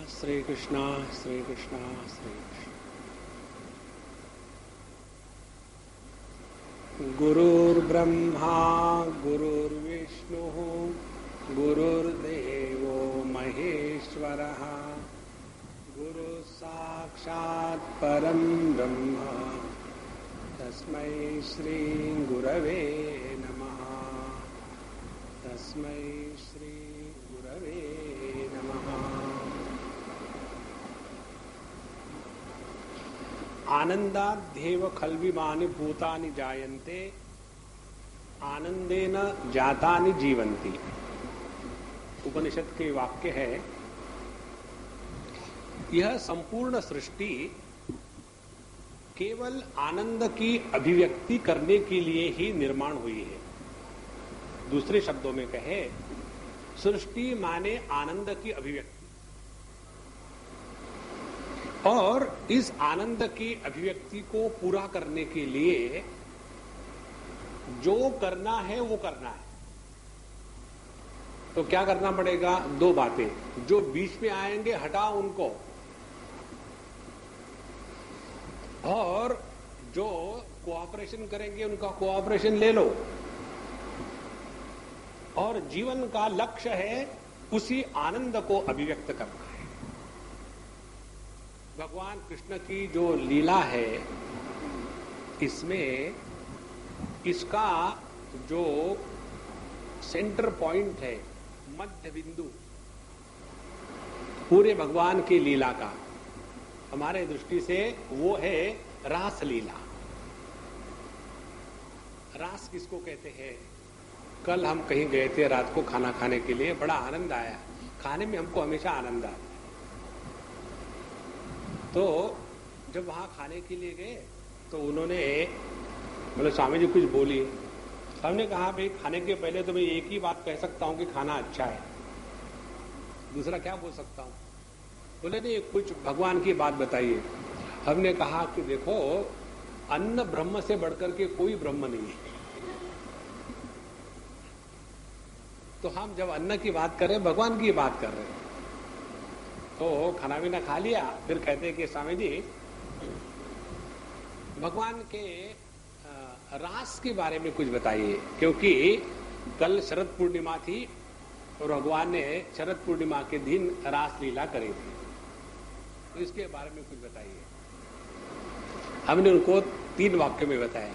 श्री कृष्णा श्री कृष्णा श्री कृष्ण। गुरुर्ब्रह्मा गुरुर्विष्णुः गुरुर्देवो महेश्वरः गुरुः साक्षात् परं ब्रह्म तस्मै श्री गुरवे नमः। तस्मै श्री गुरवे नमः। आनंदाध्येव खल्विमानि भूतानि जायन्ते आनंदेन जातानि जीवन्ति। उपनिषद के वाक्य है, यह संपूर्ण सृष्टि केवल आनंद की अभिव्यक्ति करने के लिए ही निर्माण हुई है। दूसरे शब्दों में कहे, सृष्टि माने आनंद की अभिव्यक्ति, और इस आनंद की अभिव्यक्ति को पूरा करने के लिए जो करना है वो करना है। तो क्या करना पड़ेगा? दो बातें। जो बीच में आएंगे हटाओ उनको, और जो कोऑपरेशन करेंगे उनका कोऑपरेशन ले लो। और जीवन का लक्ष्य है उसी आनंद को अभिव्यक्त करना है। भगवान कृष्ण की जो लीला है, इसमें इसका जो सेंटर पॉइंट है, मध्य बिंदु पूरे भगवान की लीला का, हमारे दृष्टि से वो है रास लीला। रास किसको कहते हैं? कल हम कहीं गए थे रात को खाना खाने के लिए, बड़ा आनंद आया। खाने में हमको हमेशा आनंद आता। तो जब वहां खाने के लिए गए तो उन्होंने मतलब स्वामी जी कुछ बोली। हमने कहा भाई खाने के पहले तो मैं एक ही बात कह सकता हूं कि खाना अच्छा है, दूसरा क्या बोल सकता हूं? बोले नहीं, कुछ भगवान की बात बताइए। हमने कहा कि देखो, अन्न ब्रह्म से बढ़कर के कोई ब्रह्म नहीं है। तो हम जब अन्न की बात कर रहे हैं, भगवान की बात कर रहे हैं। तो खाना पीना खा लिया, फिर कहते हैं कि स्वामी जी भगवान के रास के बारे में कुछ बताइए, क्योंकि कल शरद पूर्णिमा थी और भगवान ने शरद पूर्णिमा के दिन रास लीला करी थी, तो इसके बारे में कुछ बताइए। हमने उनको 3 वाक्य में बताया।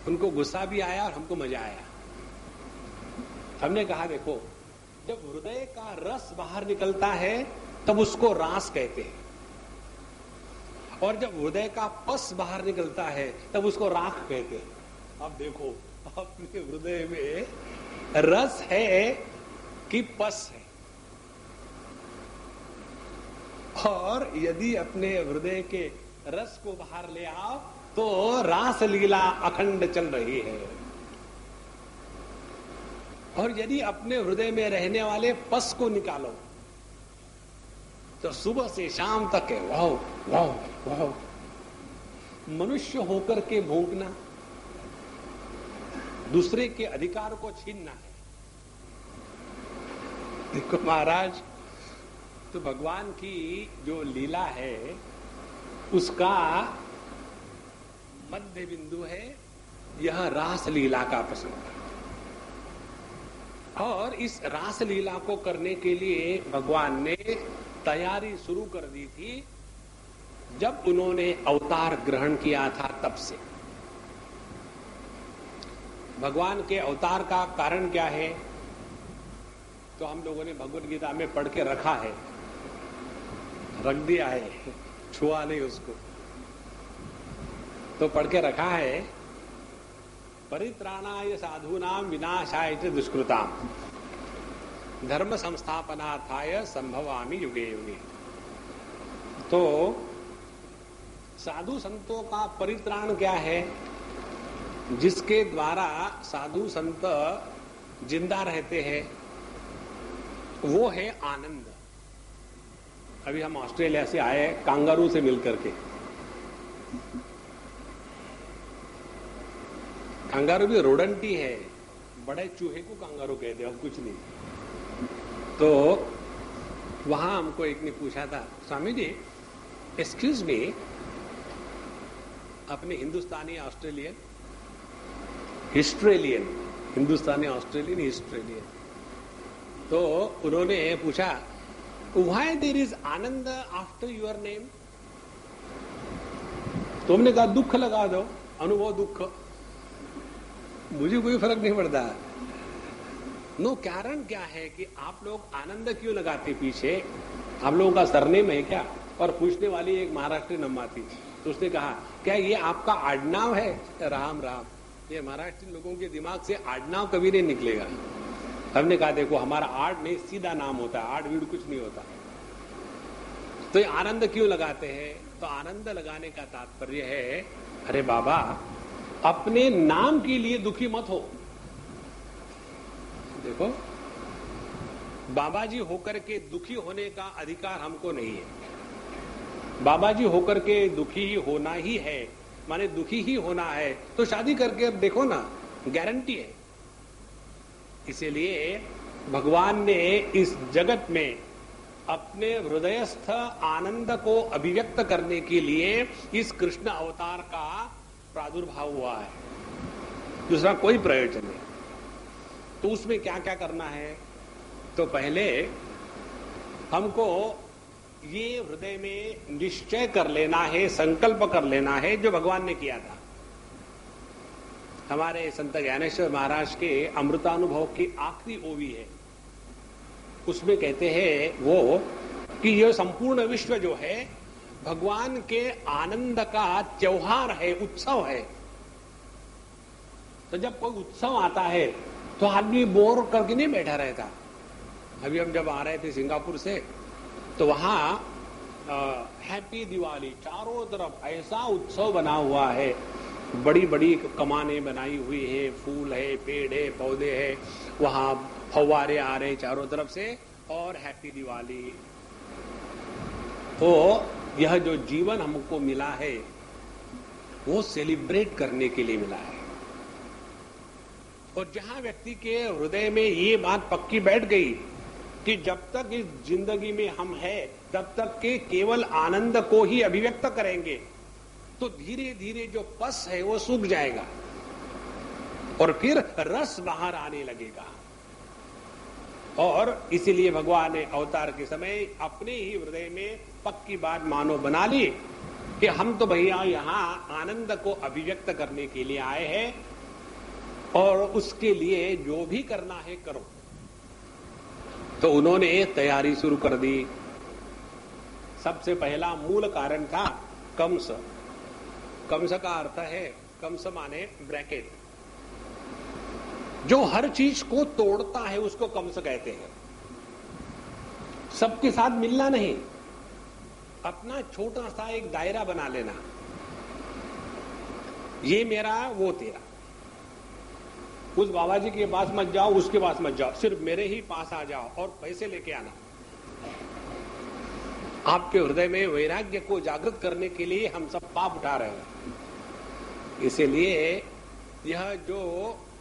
उनको गुस्सा भी आया और हमको मजा आया। हमने कहा देखो, जब हृदय का रस बाहर निकलता है तब उसको रास कहते हैं, और जब हृदय का पस बाहर निकलता है तब उसको राख कहते हैं। अब देखो, अपने हृदय में रस है कि पस है, और यदि अपने हृदय के रस को बाहर ले आओ तो रास लीला अखंड चल रही है। और यदि अपने हृदय में रहने वाले पस को निकालो तो सुबह से शाम तक है वाह वाह वाह। मनुष्य होकर के भोंकना, दूसरे के अधिकार को छीनना है। देखो महाराज, तो भगवान की जो लीला है उसका मध्य बिंदु है यह रास लीला का प्रसंग। और इस रास लीला को करने के लिए भगवान ने तैयारी शुरू कर दी थी जब उन्होंने अवतार ग्रहण किया था, तब से। भगवान के अवतार का कारण क्या है? तो हम लोगों ने भगवत गीता में पढ़ के रखा है, रख दिया है, छुआ नहीं उसको। तो पढ़ के रखा है, परित्राणाय साधूनां विनाशाय च दुष्कृताम् धर्म संस्थापनार्थाय संभवामि युगे युगे। तो साधु संतों का परित्राण क्या है? जिसके द्वारा साधु संत जिंदा रहते हैं, वो है आनंद। अभी हम ऑस्ट्रेलिया से आए कांगारू से मिलकर के। कांगारू भी रोडंटी है, बड़े चूहे को कांगारू कहते हैं, और कुछ नहीं। तो वहां हमको एक ने पूछा था, स्वामी जी एक्सक्यूज मी, अपने हिंदुस्तानी ऑस्ट्रेलियन, हिस्ट्रेलियन, हिंदुस्तानी ऑस्ट्रेलियन हिस्ट्रेलियन, तो उन्होंने पूछा why there is Anand after your name. तो हमने कहा दुख लगा दो, अनुभव दुख, मुझे कोई फर्क नहीं पड़ता। नो, कारण क्या है कि आप लोग आनंद क्यों लगाते पीछे, आप लोगों का सरनेम है क्या? और पूछने वाली एक महाराष्ट्रीय अम्मा थी, तो उसने कहा क्या ये आपका आडनाव है? राम राम, ये महाराष्ट्रीय लोगों के दिमाग से आडनाव कभी नहीं निकलेगा। हमने कहा देखो हमारा आड नहीं सीधा नाम होता है, आड वीड कुछ नहीं होता। तो ये आनंद क्यों लगाते हैं? तो आनंद लगाने का तात्पर्य है, अरे बाबा अपने नाम के लिए दुखी मत हो। देखो बाबा जी होकर के दुखी होने का अधिकार हमको नहीं है। बाबा जी होकर के दुखी ही होना ही है, माने दुखी ही होना है तो शादी करके अब देखो ना, गारंटी है। इसीलिए भगवान ने इस जगत में अपने हृदयस्थ आनंद को अभिव्यक्त करने के लिए इस कृष्ण अवतार का प्रादुर्भाव हुआ है, दूसरा कोई प्रयोजन नहीं। तो उसमें क्या क्या करना है? तो पहले हमको ये हृदय में निश्चय कर लेना है, संकल्प कर लेना है जो भगवान ने किया था। हमारे संत ज्ञानेश्वर महाराज के अमृतानुभव की आखिरी ओवी है, उसमें कहते हैं वो कि यह संपूर्ण विश्व जो है भगवान के आनंद का त्योहार है, उत्सव है। तो जब कोई उत्सव आता है तो आदमी बोर करके नहीं बैठा रहता। अभी हम जब आ रहे थे सिंगापुर से तो वहां हैप्पी दिवाली, चारों तरफ ऐसा उत्सव बना हुआ है, बड़ी बड़ी कमानें बनाई हुई है, फूल है, पेड़ है, पौधे है, वहां फव्वारे आ रहे चारों तरफ से और हैप्पी दिवाली। तो यह जो जीवन हमको मिला है वो सेलिब्रेट करने के लिए मिला है। और जहां व्यक्ति के हृदय में ये बात पक्की बैठ गई कि जब तक इस जिंदगी में हम हैं तब तक के केवल आनंद को ही अभिव्यक्त करेंगे, तो धीरे धीरे जो पस है वो सूख जाएगा और फिर रस बाहर आने लगेगा। और इसीलिए भगवान ने अवतार के समय अपने ही हृदय में पक्की बात मानो बना ली कि हम तो भैया यहां आनंद को अभिव्यक्त करने के लिए आए हैं और उसके लिए जो भी करना है करो। तो उन्होंने तैयारी शुरू कर दी। सबसे पहला मूल कारण था कंस। कंस का अर्थ है, कंस माने ब्रैकेट, जो हर चीज को तोड़ता है उसको कंस कहते हैं। सबके साथ मिलना नहीं, अपना छोटा सा एक दायरा बना लेना, ये मेरा वो तेरा। उस बाबा जी के पास मत जाओ, उसके पास मत जाओ, सिर्फ मेरे ही पास आ जाओ और पैसे लेके आना। आपके हृदय में वैराग्य को जागृत करने के लिए हम सब पाप उठा रहे हैं। इसलिए यह जो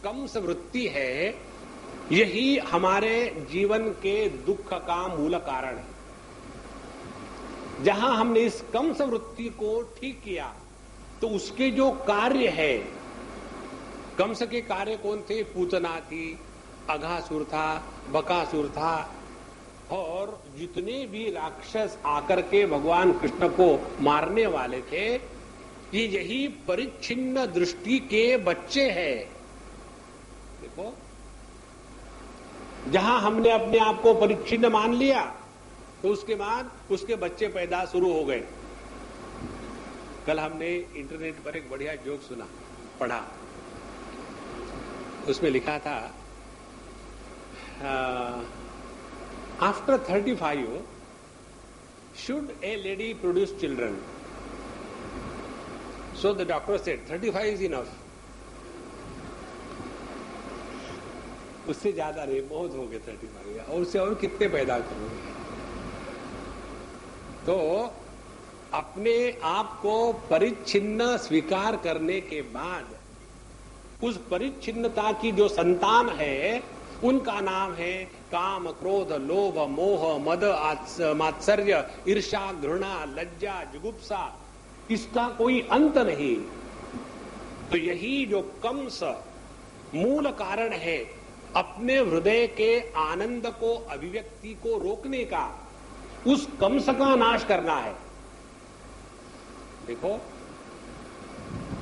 कंस वृत्ति है यही हमारे जीवन के दुख का मूल कारण है। जहां हमने इस कंस वृत्ति को ठीक किया तो उसके जो कार्य है, कंस के कार्य कौन थे? पूतना थी, अघासुर था, बकासुर था और जितने भी राक्षस आकर के भगवान कृष्ण को मारने वाले थे, ये यही परिच्छिन्न दृष्टि के बच्चे हैं। देखो, जहां हमने अपने आप को परिच्छिन्न मान लिया तो उसके बाद उसके बच्चे पैदा शुरू हो गए। कल हमने इंटरनेट पर एक बढ़िया जोक सुना, पढ़ा, उसमें लिखा था after 35 should A lady produce children? So the doctor said 35 is enough. उससे ज्यादा रे बहुत हो गए 35, और उससे और कितने पैदा करोगे? तो अपने आप को परिच्छिन्न स्वीकार करने के बाद उस परिच्छिन्नता की जो संतान है उनका नाम है काम, क्रोध, लोभ, मोह, मद, मात्सर्य, ईर्ष्या, घृणा, लज्जा, जुगुप्सा, इसका कोई अंत नहीं। तो यही जो कंस मूल कारण है अपने हृदय के आनंद को, अभिव्यक्ति को रोकने का, उस कंस का नाश करना है। देखो,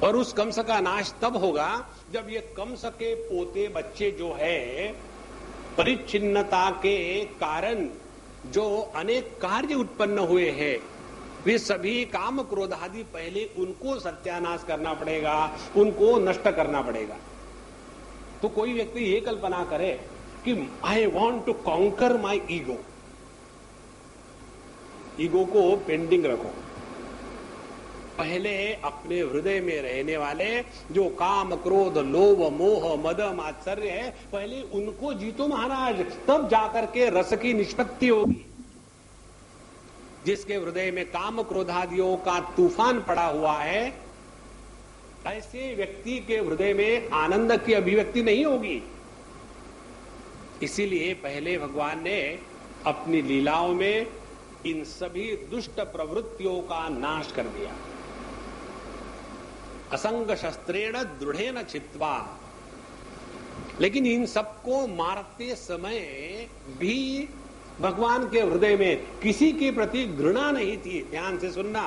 और उस कंस का नाश तब होगा जब ये कंस के पोते बच्चे जो है, परिच्छिन्नता के कारण जो अनेक कार्य उत्पन्न हुए हैं, वे सभी काम, क्रोध आदि पहले उनको सत्यानाश करना पड़ेगा, उनको नष्ट करना पड़ेगा। तो कोई व्यक्ति ये कल्पना करे कि I want to conquer my ego, ego को पेंडिंग रखो। पहले अपने हृदय में रहने वाले जो काम, क्रोध, लोभ, मोह, मद, मात्सर्य है, पहले उनको जीतो महाराज, तब जाकर के रस की निष्पत्ति होगी। जिसके हृदय में काम, क्रोधादियों का तूफान पड़ा हुआ है, ऐसे व्यक्ति के हृदय में आनंद की अभिव्यक्ति नहीं होगी। इसीलिए पहले भगवान ने अपनी लीलाओं में इन सभी दुष्ट प्रवृत्तियों का नाश कर दिया। असंग शस्त्रेण दृढ़ेन छित्त्वा। लेकिन इन सबको मारते समय भी भगवान के हृदय में किसी के प्रति घृणा नहीं थी। ध्यान से सुनना,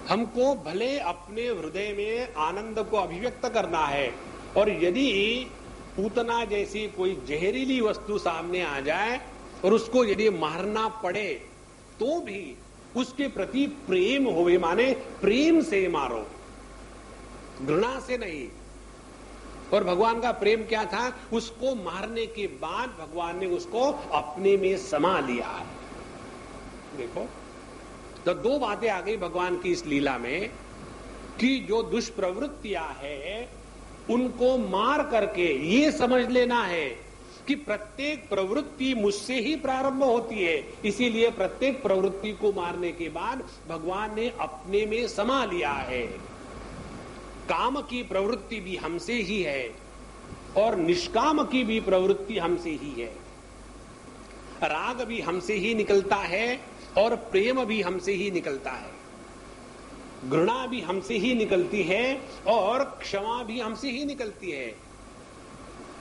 हमको भले अपने हृदय में आनंद को अभिव्यक्त करना है, और यदि पूतना जैसी कोई जहरीली वस्तु सामने आ जाए और उसको यदि मारना पड़े तो भी उसके प्रति प्रेम होवे, माने प्रेम से मारो, घृणा से नहीं। और भगवान का प्रेम क्या था? उसको मारने के बाद भगवान ने उसको अपने में समा लिया। देखो, तो दो बातें आ गई भगवान की इस लीला में कि जो दुष्प्रवृत्तियां हैं उनको मार करके ये समझ लेना है कि प्रत्येक प्रवृत्ति मुझसे ही प्रारंभ होती है। इसीलिए प्रत्येक प्रवृत्ति को मारने के बाद भगवान ने अपने में समा लिया है। काम की प्रवृत्ति भी हमसे ही है और निष्काम की भी प्रवृत्ति हमसे ही है। राग भी हमसे ही निकलता है और प्रेम भी हमसे ही निकलता है। घृणा भी हमसे ही निकलती है और क्षमा भी हमसे ही निकलती है।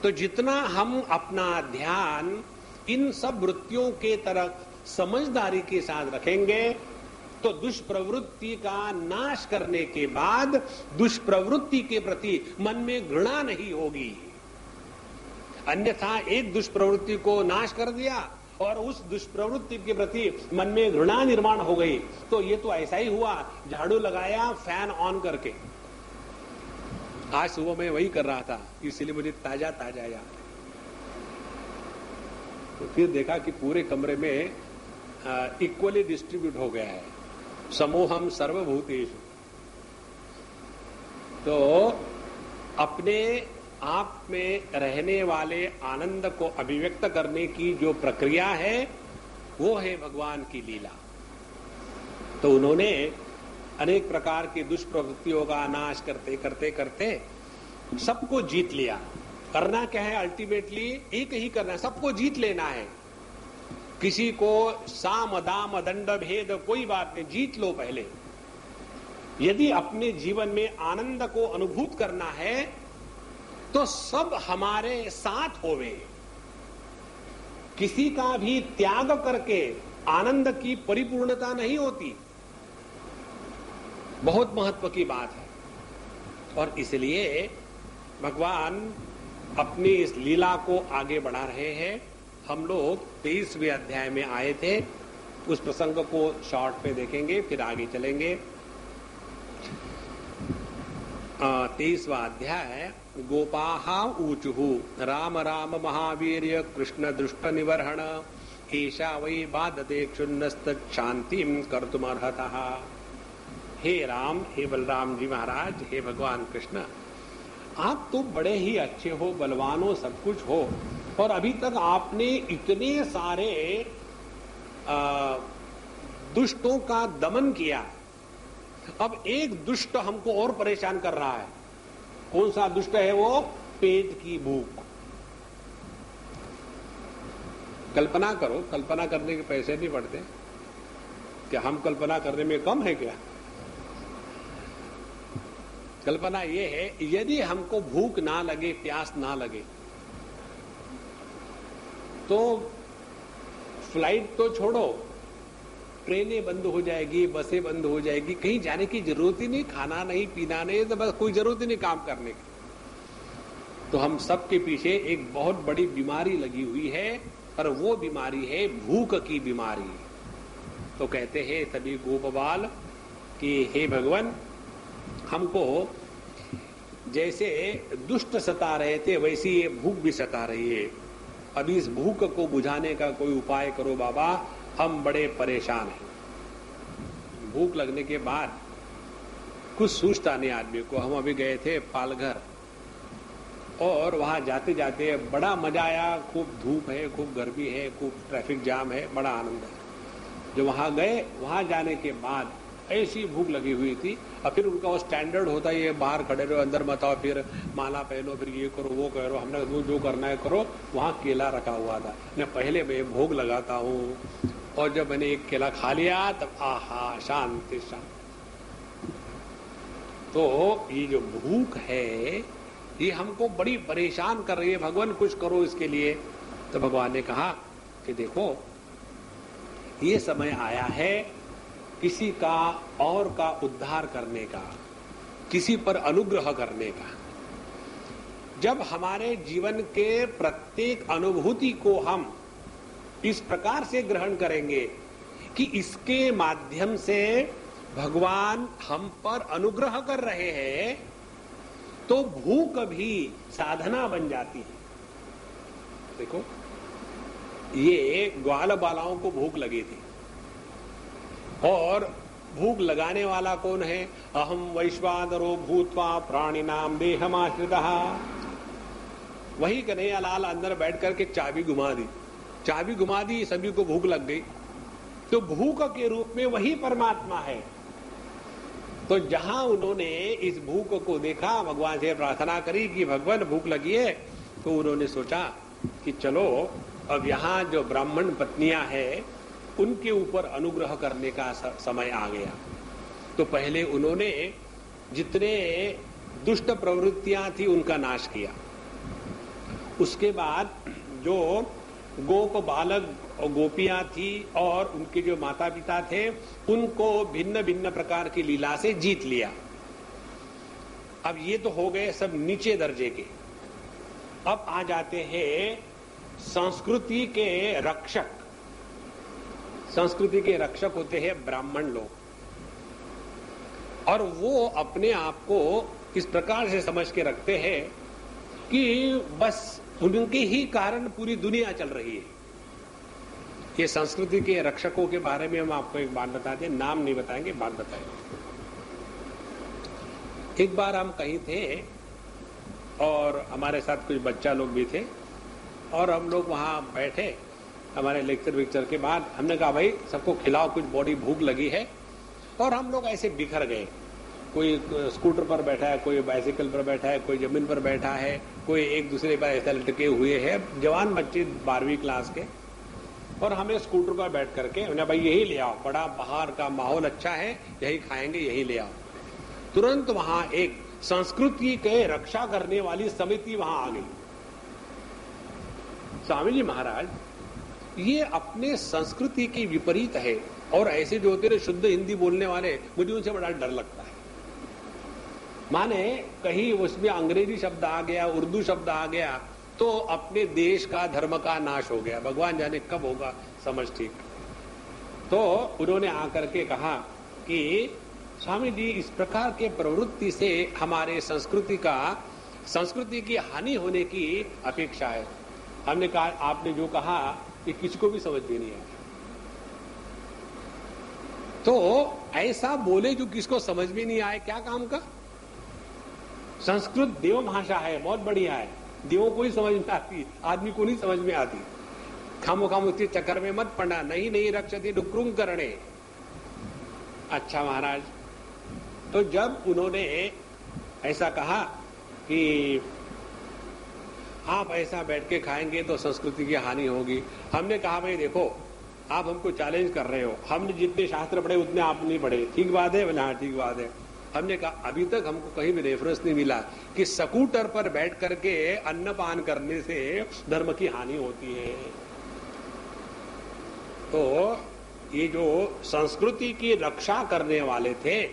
तो जितना हम अपना ध्यान इन सब वृत्तियों के तरफ समझदारी के साथ रखेंगे तो दुष्प्रवृत्ति का नाश करने के बाद दुष्प्रवृत्ति के प्रति मन में घृणा नहीं होगी। अन्यथा एक दुष्प्रवृत्ति को नाश कर दिया और उस दुष्प्रवृत्ति के प्रति मन में घृणा निर्माण हो गई तो ये तो ऐसा ही हुआ, झाड़ू लगाया फैन ऑन करके। आज सुबह मैं वही कर रहा था, इसलिए मुझे ताजा ताजा याद। तो फिर देखा कि पूरे कमरे में इक्वली डिस्ट्रीब्यूट हो गया है, समूहम सर्वभूतेषु। तो अपने आप में रहने वाले आनंद को अभिव्यक्त करने की जो प्रक्रिया है वो है भगवान की लीला। तो उन्होंने अनेक प्रकार की दुष्प्रवृत्तियों का नाश करते करते करते सबको जीत लिया। करना क्या है? अल्टीमेटली एक ही करना है, सबको जीत लेना है। किसी को साम दाम दंड भेद कोई बात नहीं, जीत लो पहले। यदि अपने जीवन में आनंद को अनुभूत करना है तो सब हमारे साथ होवे। किसी का भी त्याग करके आनंद की परिपूर्णता नहीं होती। बहुत महत्व की बात है। और इसलिए भगवान अपनी इस लीला को आगे बढ़ा रहे हैं। हम लोग 23वें अध्याय में आए थे, उस प्रसंग को शॉर्ट पे देखेंगे, फिर आगे चलेंगे। 23वां अध्याय। गोपाहा ऊचुहु राम राम महावीर्य कृष्ण दुष्ट निवर्हण एषा वै बाधते क्षुन्नस्त शांतिम कर्तुमर्हतः। हे राम, हे बलराम जी महाराज, हे भगवान कृष्ण, आप तो बड़े ही अच्छे हो, बलवान हो, सब कुछ हो, और अभी तक आपने इतने सारे दुष्टों का दमन किया। अब एक दुष्ट हमको और परेशान कर रहा है। कौन सा दुष्ट है वो? पेट की भूख। कल्पना करो, कल्पना करने के पैसे नहीं पड़ते क्या? हम कल्पना करने में कम है क्या? कल्पना ये है, यदि हमको भूख ना लगे, प्यास ना लगे, तो फ्लाइट तो छोड़ो, ट्रेनें बंद हो जाएगी, बसें बंद हो जाएगी, कहीं जाने की जरूरत ही नहीं, खाना नहीं, पीना नहीं, तो बस कोई जरूरत ही नहीं काम करने की। तो हम सबके पीछे एक बहुत बड़ी बीमारी लगी हुई है, और वो बीमारी है भूख की बीमारी। तो कहते हैं सभी गोपबाल कि हे भगवान, हमको जैसे दुष्ट सता रहे थे वैसी ये भूख भी सता रही है। अब इस भूख को बुझाने का कोई उपाय करो बाबा, हम बड़े परेशान हैं। भूख लगने के बाद कुछ सूझता नहीं आदमी को। हम अभी गए थे पालघर, और वहां जाते जाते बड़ा मजा आया। खूब धूप है, खूब गर्मी है, खूब ट्रैफिक जाम है, बड़ा आनंद है। जो वहां गए, वहां जाने के बाद ऐसी भूख लगी हुई थी। और फिर उनका वो स्टैंडर्ड होता है, ये बाहर खड़े रहो, अंदर मत आओ, फिर माला पहनो, फिर ये करो, वो करो। हमने जो करना है करो। वहां केला रखा हुआ था। मैं पहले मैं भोग लगाता हूँ, और जब मैंने एक केला खा लिया तब आहा, शांति शांति। तो ये जो भूख है, ये हमको बड़ी परेशान कर रही है। भगवान कुछ करो इसके लिए। तो भगवान ने कहा कि देखो, ये समय आया है किसी का और का उद्धार करने का, किसी पर अनुग्रह करने का। जब हमारे जीवन के प्रत्येक अनुभूति को हम इस प्रकार से ग्रहण करेंगे कि इसके माध्यम से भगवान हम पर अनुग्रह कर रहे हैं, तो भूख भी साधना बन जाती है। देखो, ये ग्वाल बालाओं को भूख लगी थी, और भूख लगाने वाला कौन है? अहम वैश्वानरो भूत्वा प्राणिनाम देहमाश्रितः। वही कन्हैया लाल अंदर बैठ करके चाबी घुमा दी, चाबी घुमा दी, सभी को भूख लग गई। तो भूख के रूप में वही परमात्मा है। तो जहां उन्होंने इस भूख को देखा, भगवान से प्रार्थना करी कि भगवान भूख लगी है, तो उन्होंने सोचा कि चलो अब यहाँ जो ब्राह्मण पत्नियां हैं उनके ऊपर अनुग्रह करने का समय आ गया। तो पहले उन्होंने जितने दुष्ट प्रवृत्तियां थी उनका नाश किया। उसके बाद जो गोप बालक और गोपियां थी और उनके जो माता पिता थे, उनको भिन्न भिन्न प्रकार की लीला से जीत लिया। अब ये तो हो गए सब नीचे दर्जे के। अब आ जाते हैं संस्कृति के रक्षक। संस्कृति के रक्षक होते हैं ब्राह्मण लोग, और वो अपने आप को इस प्रकार से समझ के रखते हैं कि बस उनके ही कारण पूरी दुनिया चल रही है। ये संस्कृति के रक्षकों के बारे में हम आपको एक बात बताते हैं, नाम नहीं बताएंगे, बात बताएंगे। एक बार हम कहीं थे और हमारे साथ कुछ बच्चा लोग भी थे, और हम लोग वहां बैठे। हमारे लेक्चर के बाद हमने कहा भाई सबको खिलाओ, कुछ बॉडी भूख लगी है। और हम लोग ऐसे बिखर गए। कोई स्कूटर पर बैठा है, कोई बाइसिकल पर बैठा है, कोई जमीन पर बैठा है, कोई एक दूसरे पर ऐसा लटके हुए हैं। जवान बच्चे 12वीं क्लास के। और हमें स्कूटर पर बैठ करके हमने भाई यही ले आओ, बड़ा बाहर का माहौल अच्छा है, यही खाएंगे, यही ले आओ। तुरंत वहां एक संस्कृति के रक्षा करने वाली समिति वहां आ गई। स्वामी जी महाराज, ये अपने संस्कृति के विपरीत है, और ऐसे जो होते हैं शुद्ध हिंदी बोलने वाले, मुझे उनसे बड़ा डर लगता है। माने कहीं उसमें अंग्रेजी शब्द आ गया, उर्दू शब्द आ गया, तो अपने देश का धर्म का नाश हो गया। भगवान जाने कब होगा समझ ठीक। तो उन्होंने आकर के कहा कि स्वामी जी, इस प्रकार के प्रवृत्ति से हमारे संस्कृति की हानि होने की अपेक्षा है। हमने कहा आपने जो कहा कि किसी को भी समझ में नहीं आया। तो ऐसा बोले जो किसको समझ में नहीं आए, क्या काम का? संस्कृत देव भाषा है, बहुत बढ़िया है, देवों को ही समझ में आती, आदमी को नहीं समझ में आती। खामो खाम उसके चक्कर में मत पड़ना। नहीं रक्षति डुक्रुम करणे। अच्छा महाराज, तो जब उन्होंने ऐसा कहा कि आप ऐसा बैठ के खाएंगे तो संस्कृति की हानि होगी। हमने कहा भाई देखो, आप हमको चैलेंज कर रहे हो, हमने जितने शास्त्र पढ़े उतने आप नहीं पढ़े, ठीक बात है? बोले हाँ ठीक बात है। हमने कहा अभी तक हमको कहीं भी रेफरेंस नहीं मिला कि स्कूटर पर बैठ करके अन्नपान करने से धर्म की हानि होती है। तो ये जो संस्कृति की रक्षा करने वाले थे,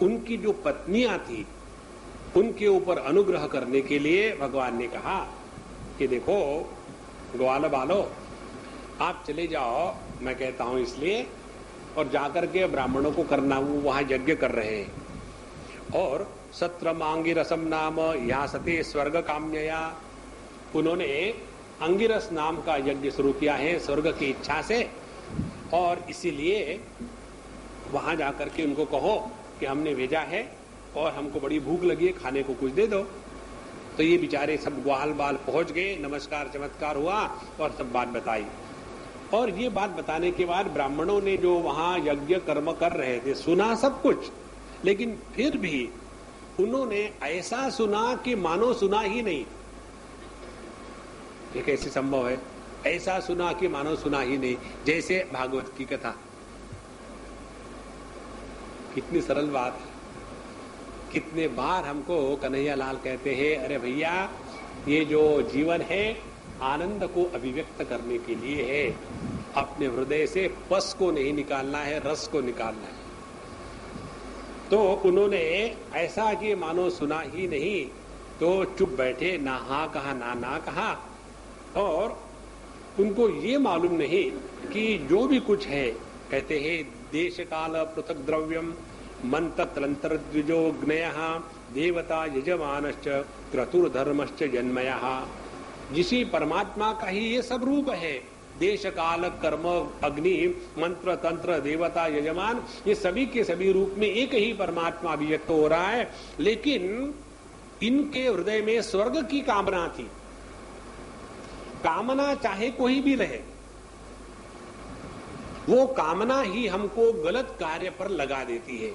उनकी जो पत्नियां थी, उनके ऊपर अनुग्रह करने के लिए भगवान ने कहा कि देखो ग्वाल बालो, आप चले जाओ, मैं कहता हूं इसलिए, और जाकर के ब्राह्मणों को करना, वो वहां यज्ञ कर रहे हैं। और सत्र मांगी रसम नाम या सते स्वर्ग काम्यया, उन्होंने अंगिरस नाम का यज्ञ शुरू किया है स्वर्ग की इच्छा से, और इसीलिए वहां जाकर के उनको कहो कि हमने भेजा है और हमको बड़ी भूख लगी है, खाने को कुछ दे दो। तो ये बेचारे सब ग्वाल बाल पहुंच गए, नमस्कार चमत्कार हुआ और सब बात बताई। और ये बात बताने के बाद ब्राह्मणों ने जो वहां यज्ञ कर्म कर रहे थे सुना सब कुछ, लेकिन फिर भी उन्होंने ऐसा सुना कि मानो सुना ही नहीं। ये कैसे संभव है? ऐसा सुना कि मानो सुना ही नहीं, जैसे भागवत की कथा। कितनी सरल बात है। कितने बार हमको कन्हैया लाल कहते हैं, अरे भैया ये जो जीवन है आनंद को अभिव्यक्त करने के लिए है, अपने हृदय से पस को नहीं निकालना है, रस को निकालना है। तो उन्होंने ऐसा कि मानो सुना ही नहीं, तो चुप बैठे, ना हाँ कहा ना कहा। और उनको ये मालूम नहीं कि जो भी कुछ है, कहते हैं देश काल पृथक द्रव्यम मंत्र द्विजो ज्ञेयः देवता यजमानश्च क्रतुर्धर्मश्च जन्मयः। जिसी परमात्मा का ही ये सब रूप है। देश काल कर्म अग्नि मंत्र तंत्र देवता यजमान, ये सभी के सभी रूप में एक ही परमात्मा अभिव्यक्त हो रहा है। लेकिन इनके हृदय में स्वर्ग की कामना थी। कामना चाहे कोई भी रहे, वो कामना ही हमको गलत कार्य पर लगा देती है।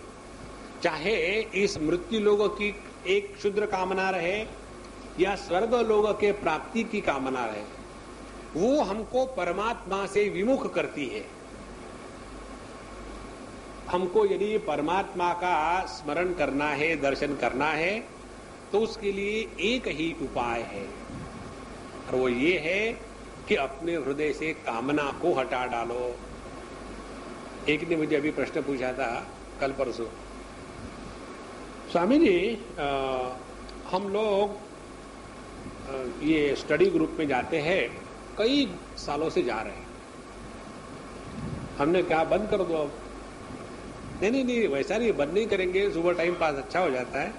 चाहे इस मृत्यु लोगों की एक क्षुद्र कामना रहे या स्वर्ग लोग के प्राप्ति की कामना रहे, वो हमको परमात्मा से विमुख करती है। हमको यदि परमात्मा का स्मरण करना है, दर्शन करना है, तो उसके लिए एक ही उपाय है, और वो ये है कि अपने हृदय से कामना को हटा डालो। एक ने मुझे अभी प्रश्न पूछा था कल परसों, स्वामी जी हम लोग ये स्टडी ग्रुप में जाते हैं, कई सालों से जा रहे हैं, हमने कहा बंद कर दो अब। नहीं वैसा नहीं, बंद नहीं करेंगे, सुबह टाइम पास अच्छा हो जाता है।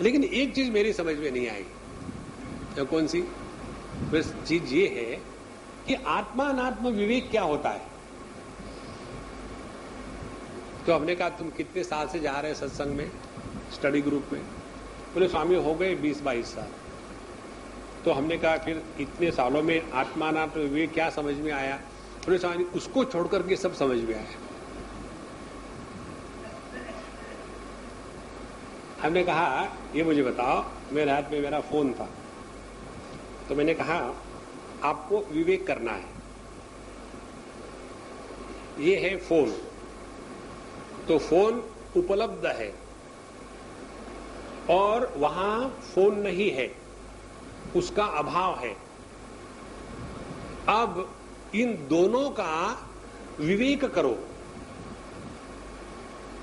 लेकिन एक चीज मेरी समझ में नहीं आई। तो कौन सी? बस चीज ये है कि आत्मा अनात्म विवेक क्या होता है। तो हमने कहा तुम कितने साल से जा रहे हैं सत्संग में, स्टडी ग्रुप में? बोले स्वामी हो गए 20-22 साल। तो हमने कहा फिर इतने सालों में आत्मानात्म विवेक क्या समझ में आया? बोले स्वामी उसको छोड़ करके सब समझ में आया। हमने कहा ये मुझे बताओ, मेरे हाथ में मेरा फोन था, तो मैंने कहा आपको विवेक करना है, ये है फोन, तो फोन उपलब्ध है और वहां फोन नहीं है, उसका अभाव है। अब इन दोनों का विवेक करो।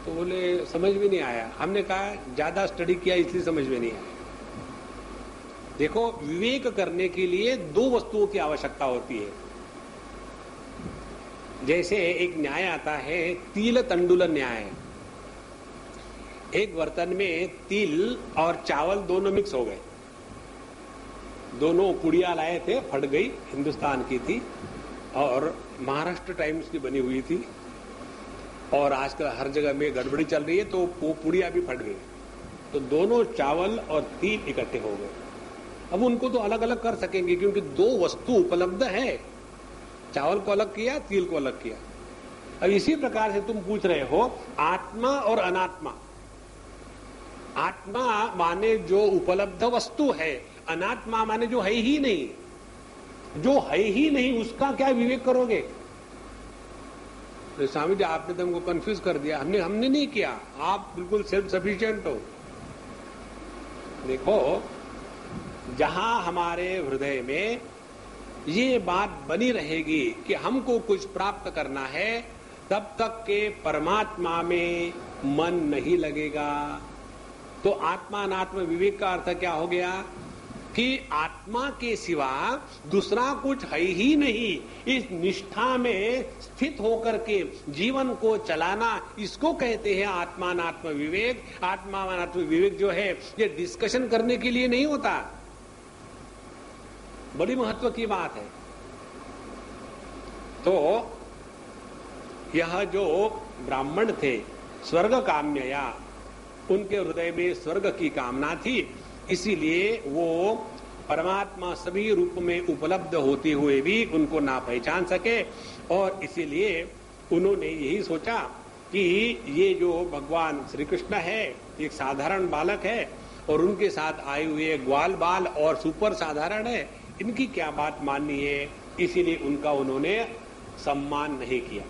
तो बोले समझ में नहीं आया। हमने कहा ज्यादा स्टडी किया इसलिए समझ में नहीं आया। देखो, विवेक करने के लिए दो वस्तुओं की आवश्यकता होती है। जैसे एक न्याय आता है, तिल तंडुल न्याय। एक बर्तन में तिल और चावल दोनों मिक्स हो गए, दोनों पुड़िया लाए थे, फट गई, हिंदुस्तान की थी और महाराष्ट्र टाइम्स की बनी हुई थी, और आजकल हर जगह में गड़बड़ी चल रही है, तो वो पुड़िया भी फट गई। तो दोनों चावल और तिल इकट्ठे हो गए। अब उनको तो अलग अलग कर सकेंगे क्योंकि दो वस्तु उपलब्ध है, चावल को अलग किया, तिल को अलग किया। अब इसी प्रकार से तुम पूछ रहे हो आत्मा और अनात्मा। आत्मा माने जो उपलब्ध वस्तु है, अनात्मा माने जो है ही नहीं, जो है ही नहीं उसका क्या विवेक करोगे? तो स्वामी जी आपने तो हमको कंफ्यूज कर दिया। हमने नहीं किया, आप बिल्कुल सेल्फ सफिशिएंट हो। देखो, जहां हमारे हृदय में ये बात बनी रहेगी कि हमको कुछ प्राप्त करना है, तब तक के परमात्मा में मन नहीं लगेगा। तो आत्मा अनात्म विवेक का अर्थ क्या हो गया कि आत्मा के सिवा दूसरा कुछ है ही नहीं। इस निष्ठा में स्थित होकर के जीवन को चलाना, इसको कहते हैं आत्मानात्म विवेक। आत्मानात्म विवेक जो है ये डिस्कशन करने के लिए नहीं होता, बड़ी महत्व की बात है। तो यह जो ब्राह्मण थे स्वर्ग काम्यया, उनके हृदय में स्वर्ग की कामना थी, इसीलिए वो परमात्मा सभी रूप में उपलब्ध होते हुए भी उनको ना पहचान सके, और इसीलिए उन्होंने यही सोचा कि ये जो भगवान श्री कृष्ण है एक साधारण बालक है और उनके साथ आए हुए ग्वाल बाल और सुपर साधारण है, इनकी क्या बात माननी है, इसीलिए उनका उन्होंने सम्मान नहीं किया।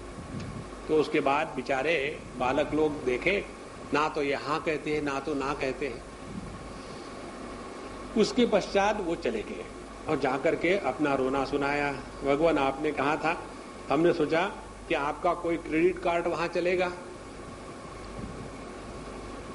तो उसके बाद बेचारे बालक लोग देखे, ना तो ये हाँ कहते हैं ना तो ना कहते हैं। उसके पश्चात वो चले गए और जाकर के अपना रोना सुनाया। भगवान आपने कहा था, हमने सोचा कि आपका कोई क्रेडिट कार्ड वहां चलेगा।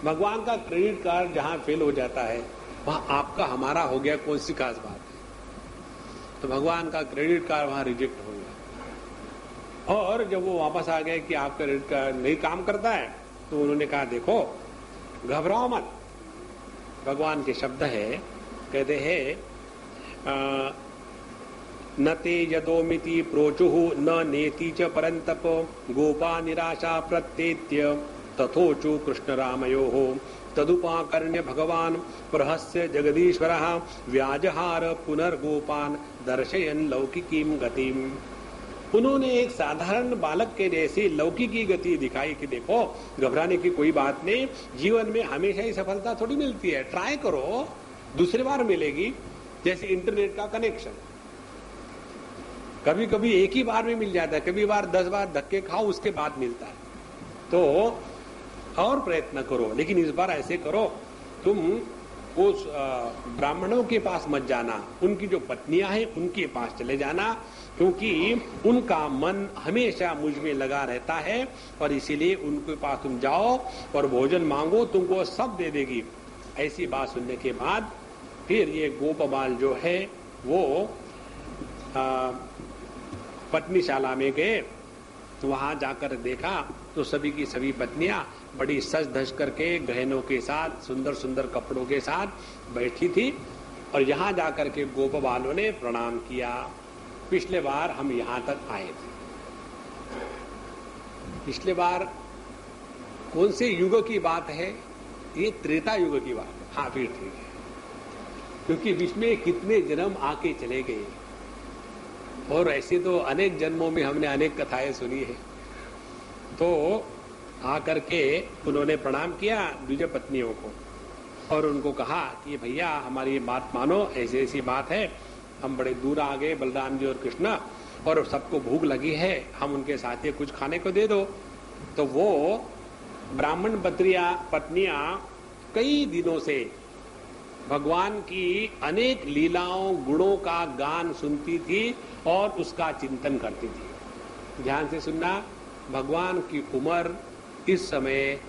भगवान का क्रेडिट कार्ड जहां फेल हो जाता है वहां आपका हमारा हो गया, कौन सी खास बात है। तो भगवान का क्रेडिट कार्ड वहां रिजेक्ट हो गया। और जब वो वापस आ गए कि आपका क्रेडिट कार्ड नहीं काम करता है, तो उन्होंने कहा देखो घबराओ मत। भगवान के शब्द है, कहते हैं न ते यदोमिति प्रोचुः न नेति च परन्तप गोपा निराशा प्रत्येत्य तथोचु कृष्ण रामयोः तदुपाकर्ण्य भगवान प्रहस्य जगदीश्वरः व्याजहार पुनर्गोपान दर्शयन् लौकिकीं गतिम्। उन्होंने एक साधारण बालक के जैसी लौकिकी गति दिखाई कि देखो घबराने की कोई बात नहीं, जीवन में हमेशा ही सफलता थोड़ी मिलती है, ट्राई करो, दूसरी बार मिलेगी। जैसे इंटरनेट का कनेक्शन कभी कभी एक ही बार में मिल जाता है, कभी बार 10 बार धक्के खाओ उसके बाद मिलता है। तो और प्रयत्न करो, लेकिन इस बार ऐसे करो, तुम उस ब्राह्मणों के पास मत जाना, उनकी जो पत्नियां हैं उनके पास चले जाना, क्योंकि उनका मन हमेशा मुझ में लगा रहता है और इसीलिए उनके पास तुम जाओ और भोजन मांगो, तुमको सब दे देगी। ऐसी बात सुनने के बाद फिर ये गोपबाल जो है वो पत्नीशाला में गए। वहां जाकर देखा तो सभी की सभी पत्नियां बड़ी सज धज करके गहनों के साथ, सुंदर सुंदर कपड़ों के साथ बैठी थी, और यहां जाकर के गोपबालों ने प्रणाम किया। पिछले बार हम यहां तक आए थे। पिछले बार कौन से युग की बात है? ये त्रेता युग की बात है। हाँ फिर ठीक है, क्योंकि बीच में कितने जन्म आके चले गए, और ऐसे तो अनेक जन्मों में हमने अनेक कथाएं सुनी है। तो आकर के उन्होंने प्रणाम किया द्विज पत्नियों को और उनको कहा कि भैया हमारी ये बात मानो, ऐसी ऐसी बात है, हम बड़े दूर आ गए बलराम जी और कृष्णा, और सबको भूख लगी है, हम उनके साथ कुछ खाने को दे दो। तो वो ब्राह्मण पत्नियां कई दिनों से भगवान की अनेक लीलाओं गुणों का गान सुनती थी और उसका चिंतन करती थी। ध्यान से सुनना, भगवान की उम्र इस समय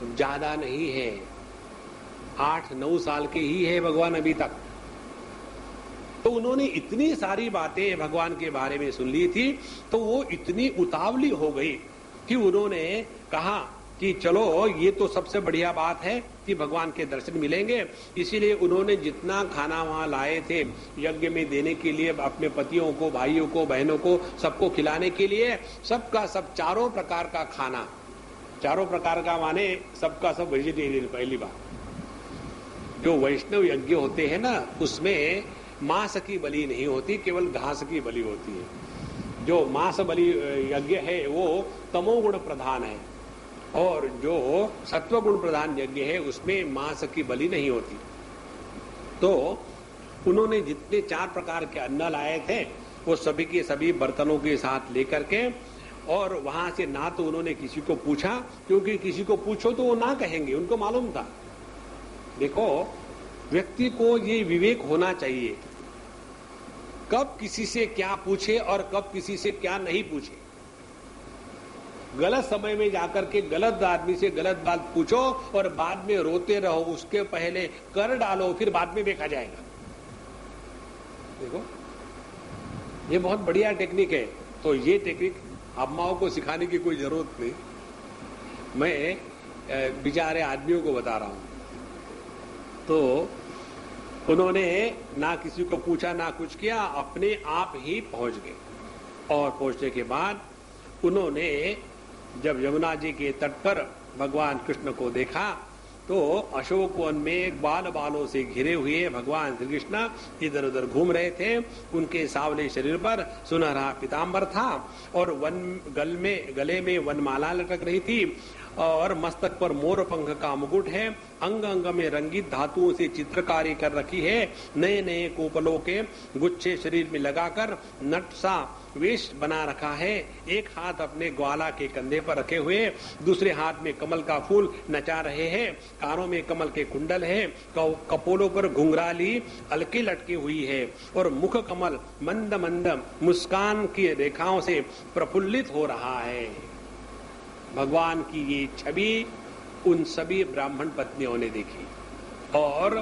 ज्यादा नहीं है, 8-9 साल के ही है भगवान अभी तक। तो उन्होंने इतनी सारी बातें भगवान के बारे में सुन ली थी, तो वो इतनी उतावली हो गई कि उन्होंने कहा कि चलो ये तो सबसे बढ़िया बात है कि भगवान के दर्शन मिलेंगे। इसीलिए उन्होंने जितना खाना वहां लाए थे यज्ञ में देने के लिए, अपने पतियों को, भाइयों को, बहनों को, सबको खिलाने के लिए, सबका सब चारों प्रकार का खाना, चारों प्रकार का माने सबका सब वेजिटेरियन। पहली बात, जो वैष्णव यज्ञ होते हैं ना, उसमें मांस की बलि नहीं होती, केवल घास की बलि होती है। जो मांस बलि यज्ञ है वो तमोगुण प्रधान है, और जो सत्वगुण प्रधान यज्ञ है उसमें मांस की बलि नहीं होती। तो उन्होंने जितने 4 प्रकार के अन्न लाए थे वो सभी के सभी बर्तनों के साथ लेकर के, और वहां से ना तो उन्होंने किसी को पूछा, क्योंकि किसी को पूछो तो वो ना कहेंगे, उनको मालूम था। देखो, व्यक्ति को ये विवेक होना चाहिए कब किसी से क्या पूछे और कब किसी से क्या नहीं पूछे। गलत समय में जाकर के गलत आदमी से गलत बात पूछो और बाद में रोते रहो, उसके पहले कर डालो, फिर बाद में देखा जाएगा। देखो, ये बहुत बढ़िया टेक्निक है। तो ये टेक्निक अम्माओं को सिखाने की कोई जरूरत नहीं, मैं बेचारे आदमियों को बता रहा हूं। तो उन्होंने ना किसी को पूछा ना कुछ किया, अपने आप ही पहुंच गए। और पहुंचने के बाद उन्होंने जब यमुना जी के तट पर भगवान कृष्ण को देखा तो अशोक वन में बालों से घिरे हुए भगवान श्री कृष्ण इधर उधर घूम रहे थे। उनके सांवले शरीर पर सुनहरा पीतांबर था और गले में वनमाला लटक रही थी और मस्तक पर मोर पंख का मुकुट है। अंग अंग में रंगीत धातुओं से चित्रकारी कर रखी है। नए नए कोपलों के गुच्छे शरीर में लगाकर नट सा वेश बना रखा है। एक हाथ अपने ग्वाला के कंधे पर रखे हुए, दूसरे हाथ में कमल का फूल नचा रहे हैं। कानों में कमल के कुंडल है, कपोलों पर घुंघराली अलकी लटकी हुई है और मुख कमल मंद मंद मुस्कान की रेखाओं से प्रफुल्लित हो रहा है। भगवान की ये छवि उन सभी ब्राह्मण पत्नियों ने देखी। और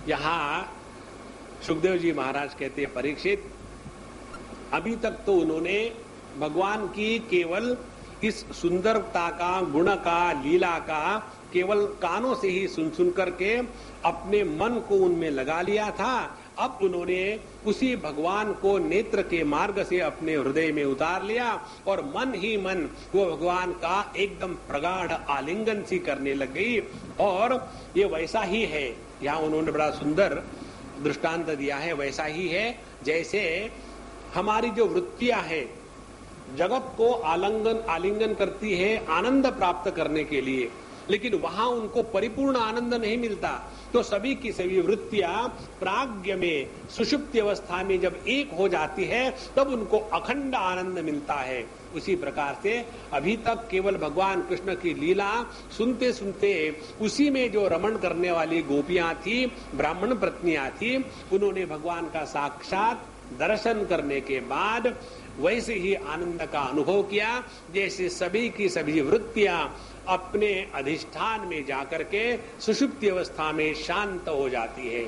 यहाँ सुखदेव जी महाराज कहते हैं, परीक्षित, अभी तक तो उन्होंने भगवान की केवल इस सुंदरता का, गुण का, लीला का केवल कानों से ही सुन करके अपने मन को उनमें लगा लिया था। अब उन्होंने उसी भगवान को नेत्र के मार्ग से अपने हृदय में उतार लिया और मन ही मन वो भगवान का एकदम प्रगाढ़ आलिंगन सी करने लग गई। और ये वैसा ही है, यहाँ उन्होंने बड़ा सुंदर दृष्टांत दिया है, वैसा ही है जैसे हमारी जो वृत्तियां हैं जगत को आलिंगन करती है आनंद प्राप्त करने के लिए, लेकिन वहां उनको परिपूर्ण आनंद नहीं मिलता। तो सभी की सभी वृत्तियां प्राज्ञ में सुषुप्ति अवस्था में जब एक हो जाती है तब उनको अखंड आनंद मिलता है। उसी प्रकार से अभी तक केवल भगवान कृष्ण की लीला सुनते सुनते उसी में जो रमण करने वाली गोपियां थी, ब्राह्मण पत्नियां थी, उन्होंने भगवान का साक्षात दर्शन करने के बाद वैसे ही आनंद का अनुभव किया जैसे सभी की सभी वृत्तियां अपने अधिष्ठान में जाकर के सुषुप्ति अवस्था में शांत हो जाती है।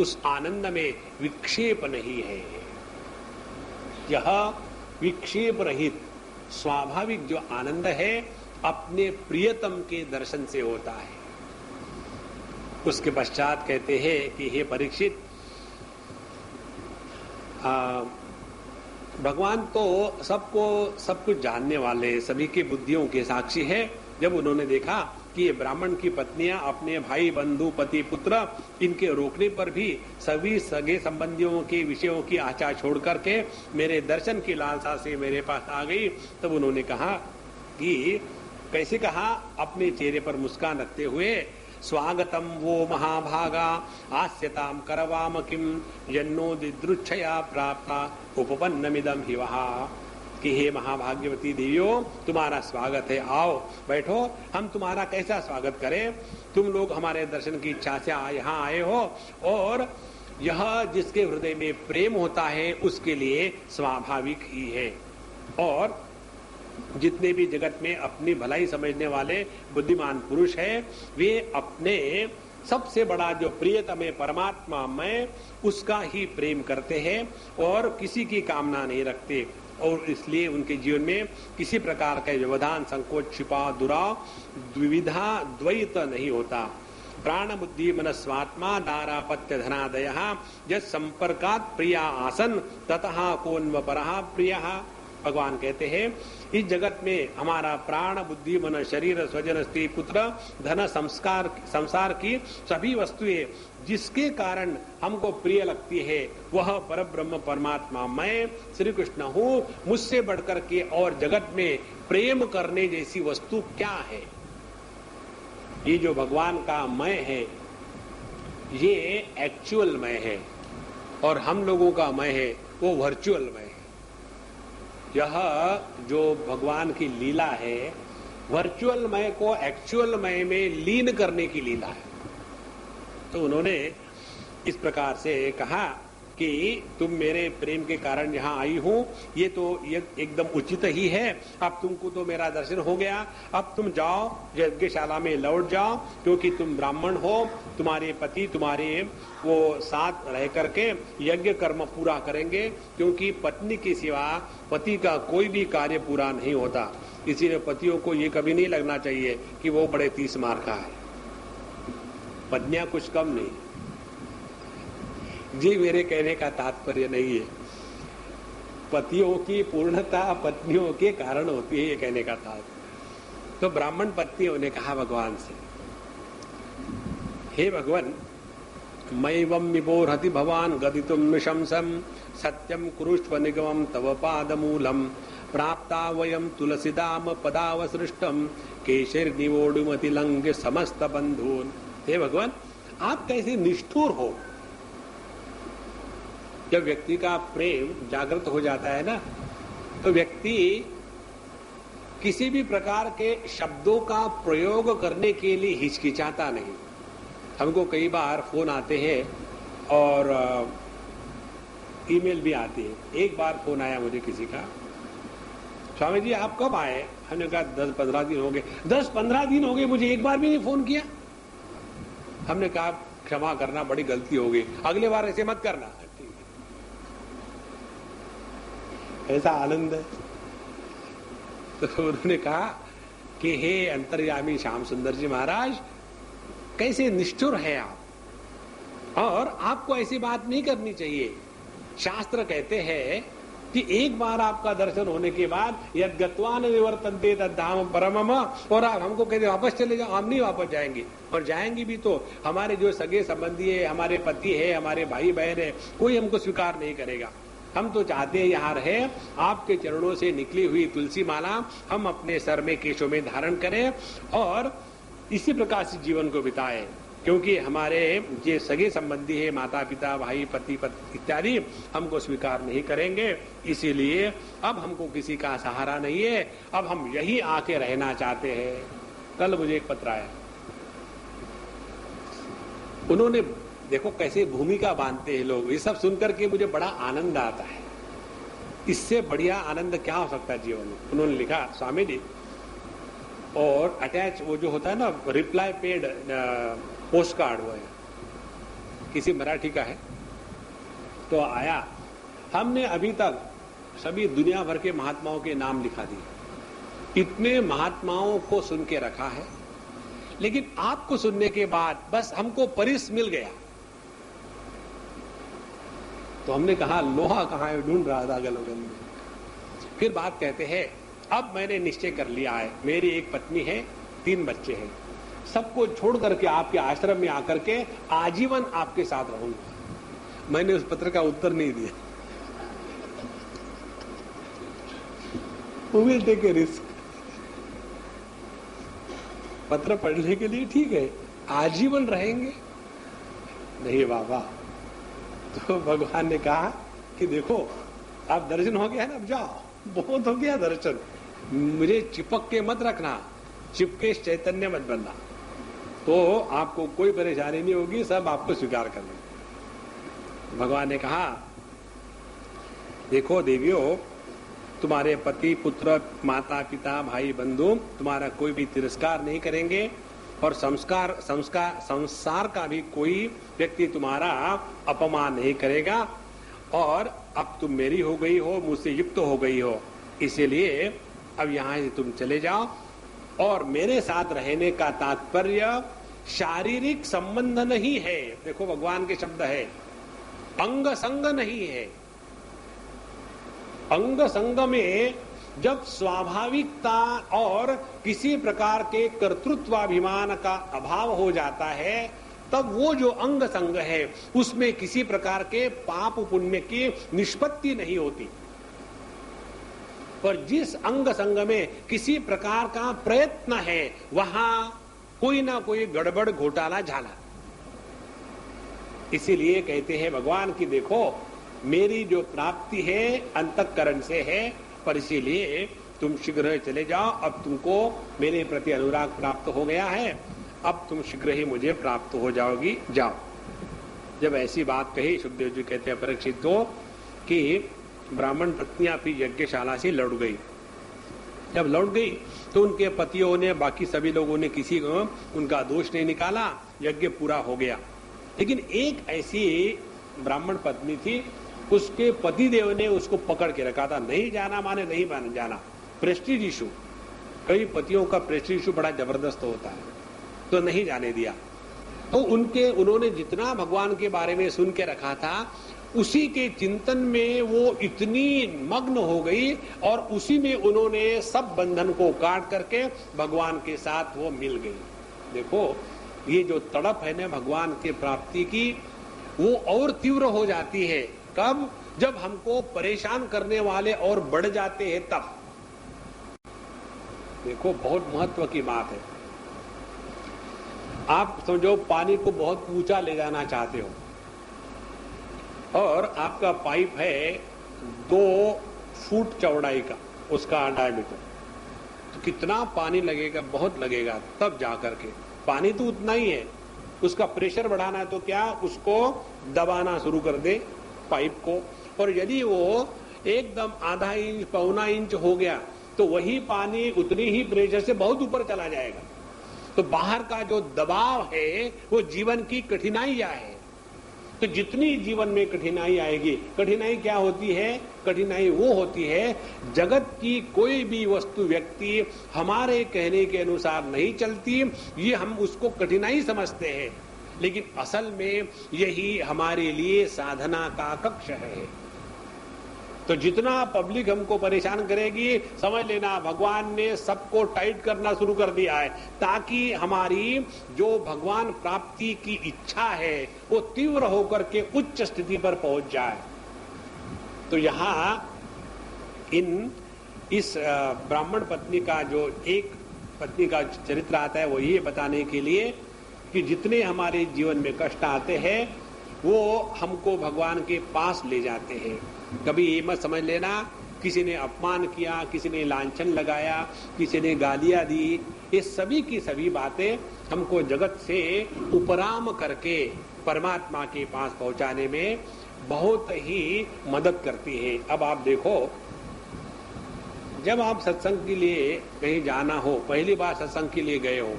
उस आनंद में विक्षेप नहीं है। यह विक्षेप रहित स्वाभाविक जो आनंद है अपने प्रियतम के दर्शन से होता है। उसके पश्चात कहते हैं कि हे परीक्षित, भगवान तो सबको सब कुछ जानने वाले, सभी की बुद्धियों के साक्षी है। जब उन्होंने देखा कि ये ब्राह्मण की पत्नियां अपने भाई बंधु पति पुत्र इनके रोकने पर भी सभी सगे संबंधियों के विषयों की आशा छोड़ करके मेरे दर्शन की लालसा से मेरे पास आ गई, तब उन्होंने कहा कि कैसे कहा, अपने चेहरे पर मुस्कान रखते हुए, स्वागतम वो महाभागा आस्यताम करवाम किम यन्नो दिदृच्छया प्राप्ता उपपन्नमिदम हि वहा। कि हे महाभाग्यवती देवियों, तुम्हारा स्वागत है, आओ बैठो, हम तुम्हारा कैसा स्वागत करें। तुम लोग हमारे दर्शन की इच्छा से यहाँ आए हो और यह जिसके हृदय में प्रेम होता है उसके लिए स्वाभाविक ही है। और जितने भी जगत में अपनी भलाई समझने वाले बुद्धिमान पुरुष हैं, वे अपने सबसे बड़ा जो प्रियतम है परमात्मा में उसका ही प्रेम करते हैं और किसी की कामना नहीं रखते। और इसलिए उनके जीवन में किसी प्रकार का व्यवधान, संकोच, छिपा, दुराव, द्विविधा, द्वैत नहीं होता। प्राण बुद्धि मनस्वात्मा दारापत्य धनादय जब संपर्कात प्रिया आसन ततः कोन्व परहा प्रियः। भगवान कहते हैं इस जगत में हमारा प्राण बुद्धि मन शरीर स्वजन स्त्री पुत्र धन संसार की सभी वस्तुएं जिसके कारण हमको प्रिय लगती है वह परब्रह्म परमात्मा मैं श्री कृष्ण हूँ। मुझसे बढ़कर के और जगत में प्रेम करने जैसी वस्तु क्या है। ये जो भगवान का मैं है ये एक्चुअल मैं है, और हम लोगों का मय है वो वर्चुअल मय है। यह जो भगवान की लीला है वर्चुअल मय को एक्चुअल मय में लीन करने की लीला है। तो उन्होंने इस प्रकार से कहा कि तुम मेरे प्रेम के कारण यहाँ आई हो, ये तो एकदम उचित ही है। अब तुमको तो मेरा दर्शन हो गया, अब तुम जाओ यज्ञशाला में लौट जाओ, क्योंकि तुम ब्राह्मण हो, तुम्हारे पति तुम्हारे वो साथ रह करके यज्ञ कर्म पूरा करेंगे, क्योंकि पत्नी के सिवा पति का कोई भी कार्य पूरा नहीं होता। इसीलिए पतियों को ये कभी नहीं लगना चाहिए कि वो बड़े 30 मार का है, पत्नियां कुछ कम नहीं। जी मेरे कहने का तात्पर्य नहीं है, पतियों की पूर्णता पत्नियों के कारण होती है, ये कहने का तात्पर्य। तो ब्राह्मण पत्नियों ने कहा भगवान से, हे भगवान, मैवं विबोधति भवान गदितुम निशंसम सत्यम कुरुष्व निगमम तव पादमूलम प्राप्ता वयम तुलसीदाम पदावसृष्टम केशर निवोडुमति लंग समस्त बंधून। हे भगवान, आप कैसे निष्ठुर हो। जब व्यक्ति का प्रेम जागृत हो जाता है ना, तो व्यक्ति किसी भी प्रकार के शब्दों का प्रयोग करने के लिए हिचकिचाता नहीं। हमको कई बार फोन आते हैं और ईमेल भी आती है। एक बार फोन आया मुझे किसी का, स्वामी जी आप कब आए? हमने कहा 10-15 दिन हो गए। 10-15 दिन हो गए, मुझे एक बार भी नहीं फोन किया। हमने कहा क्षमा करना, बड़ी गलती हो गई, अगले बार ऐसे मत करना। ऐसा आनंद है। तो उन्होंने कहा कि हे अंतर्यामी श्याम सुंदर जी महाराज, कैसे निष्ठुर है आप, और आपको ऐसी बात नहीं करनी चाहिए। शास्त्र कहते हैं कि एक बार आपका दर्शन होने के बाद यद गत्वा न निवर्तन्ते तद्धाम परमम, और आप हमको कहते वापस चले जाओ, हम नहीं वापस जाएंगे। और जाएंगे भी तो हमारे जो सगे संबंधी है, हमारे पति है, हमारे भाई बहन है, कोई हमको स्वीकार नहीं करेगा। हम तो चाहते हैं यहाँ रहे, आपके चरणों से निकली हुई तुलसी माला हम अपने सर में केशों में धारण करें और इसी प्रकार से जीवन को बिताएं, क्योंकि हमारे ये सगे संबंधी है, माता पिता भाई पति इत्यादि, हमको स्वीकार नहीं करेंगे। इसीलिए अब हमको किसी का सहारा नहीं है, अब हम यही आके रहना चाहते हैं। कल मुझे एक पत्र आया, उन्होंने देखो कैसे भूमिका बांधते हैं लोग, ये सब सुनकर के मुझे बड़ा आनंद आता है। इससे बढ़िया आनंद क्या हो सकता है जीवन में। उन्होंने लिखा, स्वामी जी, और अटैच वो जो होता है ना रिप्लाई पेड पोस्ट कार्ड, वो है किसी मराठी का है, तो आया, हमने अभी तक सभी दुनिया भर के महात्माओं के नाम लिखा दिए, इतने महात्माओं को सुन के रखा है, लेकिन आपको सुनने के बाद बस हमको परिस मिल गया। तो हमने कहा लोहा कहाँ है, ढूंढ रहा था गलोगल में। फिर बात कहते हैं, अब मैंने निश्चय कर लिया है, मेरी एक पत्नी है, 3 बच्चे हैं, सबको छोड़ करके आपके आश्रम में आकर के आजीवन आपके साथ रहूंगा। मैंने उस पत्र का उत्तर नहीं दिया। Who will take a risk? पत्र पढ़ने के लिए ठीक है, आजीवन रहेंगे नहीं बाबा। तो भगवान ने कहा कि देखो अब दर्शन हो गया है ना, अब जाओ, बहुत हो गया दर्शन, मुझे चिपक के मत रखना, चिपके चैतन्य मत बनना, तो आपको कोई परेशानी नहीं होगी, सब आपको स्वीकार कर लेंगे। भगवान ने कहा, देखो देवियों, तुम्हारे पति पुत्र माता पिता भाई बंधु तुम्हारा कोई भी तिरस्कार नहीं करेंगे, और संसार का भी कोई व्यक्ति तुम्हारा अपमान नहीं करेगा। और अब तुम मेरी हो गई हो, मुझसे युक्त हो गई हो, इसीलिए अब यहाँ से तुम चले जाओ। और मेरे साथ रहने का तात्पर्य शारीरिक संबंध नहीं है, देखो भगवान के शब्द है, अंग संग नहीं है। अंग संग में जब स्वाभाविकता और किसी प्रकार के कर्तृत्वाभिमान का अभाव हो जाता है, तब वो जो अंग संग है उसमें किसी प्रकार के पाप पुण्य की निष्पत्ति नहीं होती। पर जिस अंग संग में किसी प्रकार का प्रयत्न है, वहां कोई ना कोई गड़बड़ घोटाला झाला। इसीलिए कहते हैं भगवान की देखो मेरी जो प्राप्ति है अंतःकरण से है, पर इसीलिए तुम शीघ्र चले जाओ, अब तुमको मेरे प्रति अनुराग प्राप्त हो गया है, अब तुम शीघ्र ही मुझे प्राप्त हो जाओगी, जाओ। जब ऐसी बात कही सुखदेव जी कहते हैं परीक्षित को कि ब्राह्मण पत्नियां फिर यज्ञशाला से लौट गई। जब लौट गई तो उनके पतियों ने, बाकी सभी लोगों ने किसी को उनका दोष नहीं निकाला, यज्ञ पूरा हो गया। लेकिन एक ऐसी ब्राह्मण पत्नी थी, उसके पतिदेव ने उसको पकड़ के रखा था, नहीं जाना माने नहीं माने जाना, प्रेस्टीज इशू। कई पतियों का प्रेस्टीज इशू बड़ा जबरदस्त होता है, तो नहीं जाने दिया। तो उन्होंने जितना भगवान के बारे में सुन के रखा था उसी के चिंतन में वो इतनी मग्न हो गई और उसी में उन्होंने सब बंधन को काट करके भगवान के साथ वो मिल गई। देखो ये जो तड़प है ना भगवान के प्राप्ति की, वो और तीव्र हो जाती है कब? जब हमको परेशान करने वाले और बढ़ जाते हैं तब। देखो बहुत महत्व की बात है। आप समझो पानी को बहुत ऊंचा ले जाना चाहते हो और आपका पाइप है 2 फुट चौड़ाई का, उसका डायमीटर, तो कितना पानी लगेगा? बहुत लगेगा। तब जाकर के पानी तो उतना ही है, उसका प्रेशर बढ़ाना है तो क्या, उसको दबाना शुरू कर दे पाइप को, और यदि वो एकदम आधा इंच पौना इंच हो गया तो वही पानी उतनी ही प्रेशर से बहुत ऊपर चला जाएगा। तो बाहर का जो दबाव है वो जीवन की कठिनाइयां है। तो जितनी जीवन में कठिनाई आएगी, कठिनाई क्या होती है? कठिनाई वो होती है जगत की कोई भी वस्तु व्यक्ति हमारे कहने के अनुसार नहीं चलती, ये हम उसको कठिनाई समझते हैं, लेकिन असल में यही हमारे लिए साधना का कक्ष है। तो जितना पब्लिक हमको परेशान करेगी, समझ लेना भगवान ने सबको टाइट करना शुरू कर दिया है, ताकि हमारी जो भगवान प्राप्ति की इच्छा है वो तीव्र होकर के उच्च स्थिति पर पहुंच जाए। तो यहाँ इस ब्राह्मण पत्नी का जो एक पत्नी का चरित्र आता है वो ये बताने के लिए कि जितने हमारे जीवन में कष्ट आते हैं वो हमको भगवान के पास ले जाते हैं। कभी ये मत समझ लेना किसी ने अपमान किया, किसी ने लांछन लगाया, किसी ने गालियां दी, ये सभी की सभी बातें हमको जगत से उपराम करके परमात्मा के पास पहुंचाने में बहुत ही मदद करती है। अब आप देखो, जब आप सत्संग के लिए कहीं जाना हो, पहली बार सत्संग के लिए गए हो,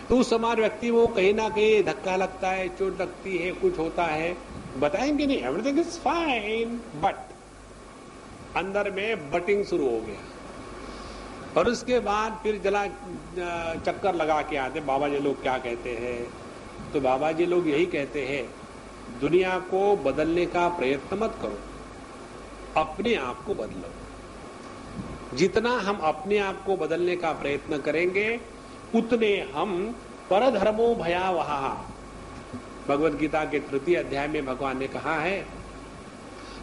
तो उस समाज व्यक्ति वो कहीं ना कहीं धक्का लगता है, चोट लगती है, कुछ होता है, बताएंगे नहीं एवरीथिंग इज फाइन, बट अंदर में बटिंग शुरू हो गया। और उसके बाद फिर जला चक्कर लगा के आते, बाबा जी लोग क्या कहते हैं? तो बाबा जी लोग यही कहते हैं, दुनिया को बदलने का प्रयत्न मत करो, अपने आप को बदलो। जितना हम अपने आप को बदलने का प्रयत्न करेंगे उतने हम परधर्मो भयावहा, भगवद गीता के 3 अध्याय में भगवान ने कहा है,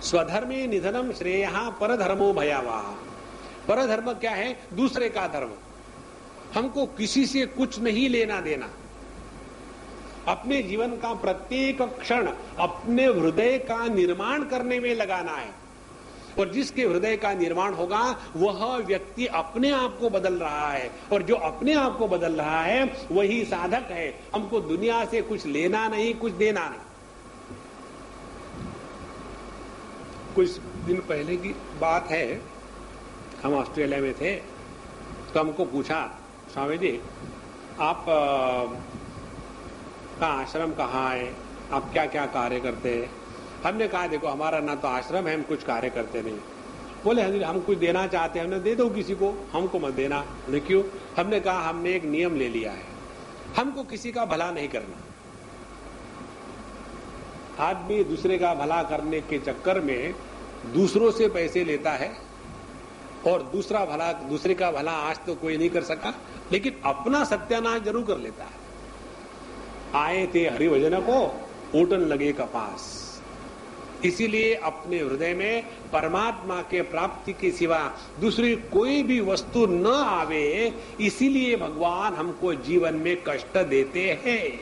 स्वधर्मे निधनम श्रेयः परधर्मो भयावहा। परधर्म क्या है? दूसरे का धर्म। हमको किसी से कुछ नहीं लेना देना, अपने जीवन का प्रत्येक क्षण अपने हृदय का निर्माण करने में लगाना है। और जिसके हृदय का निर्माण होगा वह व्यक्ति अपने आप को बदल रहा है, और जो अपने आप को बदल रहा है वही साधक है। हमको दुनिया से कुछ लेना नहीं, कुछ देना नहीं। कुछ दिन पहले की बात है, हम ऑस्ट्रेलिया में थे, तो हमको पूछा, स्वामी जी आप का आश्रम कहाँ है, आप क्या क्या कार्य करते हैं? हमने कहा देखो हमारा ना तो आश्रम है, हम कुछ कार्य करते नहीं। बोले हम कुछ देना चाहते हैं, हमने दे दो किसी को, हमको मत देना। बोले क्यों? हमने कहा हमने एक नियम ले लिया है, हमको किसी का भला नहीं करना। आदमी दूसरे का भला करने के चक्कर में दूसरों से पैसे लेता है, और दूसरे का भला आज तो कोई नहीं कर सका, लेकिन अपना सत्यानाश जरूर कर लेता है। आए थे हरिभजन को, ओटन लगे कपास। इसीलिए अपने हृदय में परमात्मा के प्राप्ति के सिवा दूसरी कोई भी वस्तु न आवे, इसीलिए भगवान हमको जीवन में कष्ट देते हैं।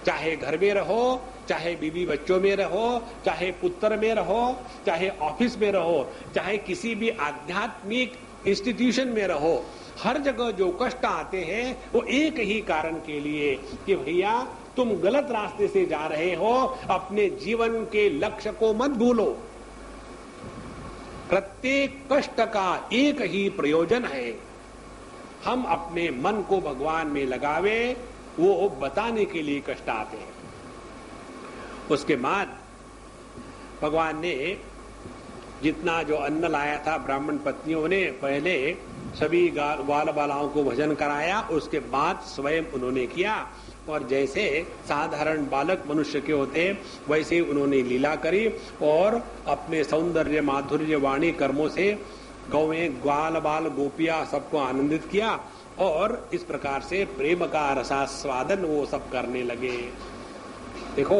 चाहे घर में रहो, चाहे बीवी बच्चों में रहो, चाहे पुत्र में रहो, चाहे ऑफिस में रहो, चाहे किसी भी आध्यात्मिक इंस्टीट्यूशन में रहो, हर जगह जो कष्ट आते हैं वो एक ही कारण के लिए कि भैया तुम गलत रास्ते से जा रहे हो, अपने जीवन के लक्ष्य को मत भूलो। प्रत्येक कष्ट का एक ही प्रयोजन है, हम अपने मन को भगवान में लगावे, वो बताने के लिए कष्ट आते हैं। उसके बाद भगवान ने जितना जो अन्न लाया था, ब्राह्मण पत्नियों ने पहले सभी ग्वाल बालाओं को भोजन कराया, उसके बाद स्वयं उन्होंने किया। और जैसे साधारण बालक मनुष्य के होते वैसे उन्होंने लीला करी और अपने सौंदर्य माधुर्य वाणी कर्मों से गौएं ग्वाल बाल गोपियां सबको आनंदित किया और इस प्रकार से प्रेम का रसास्वादन वो सब करने लगे। देखो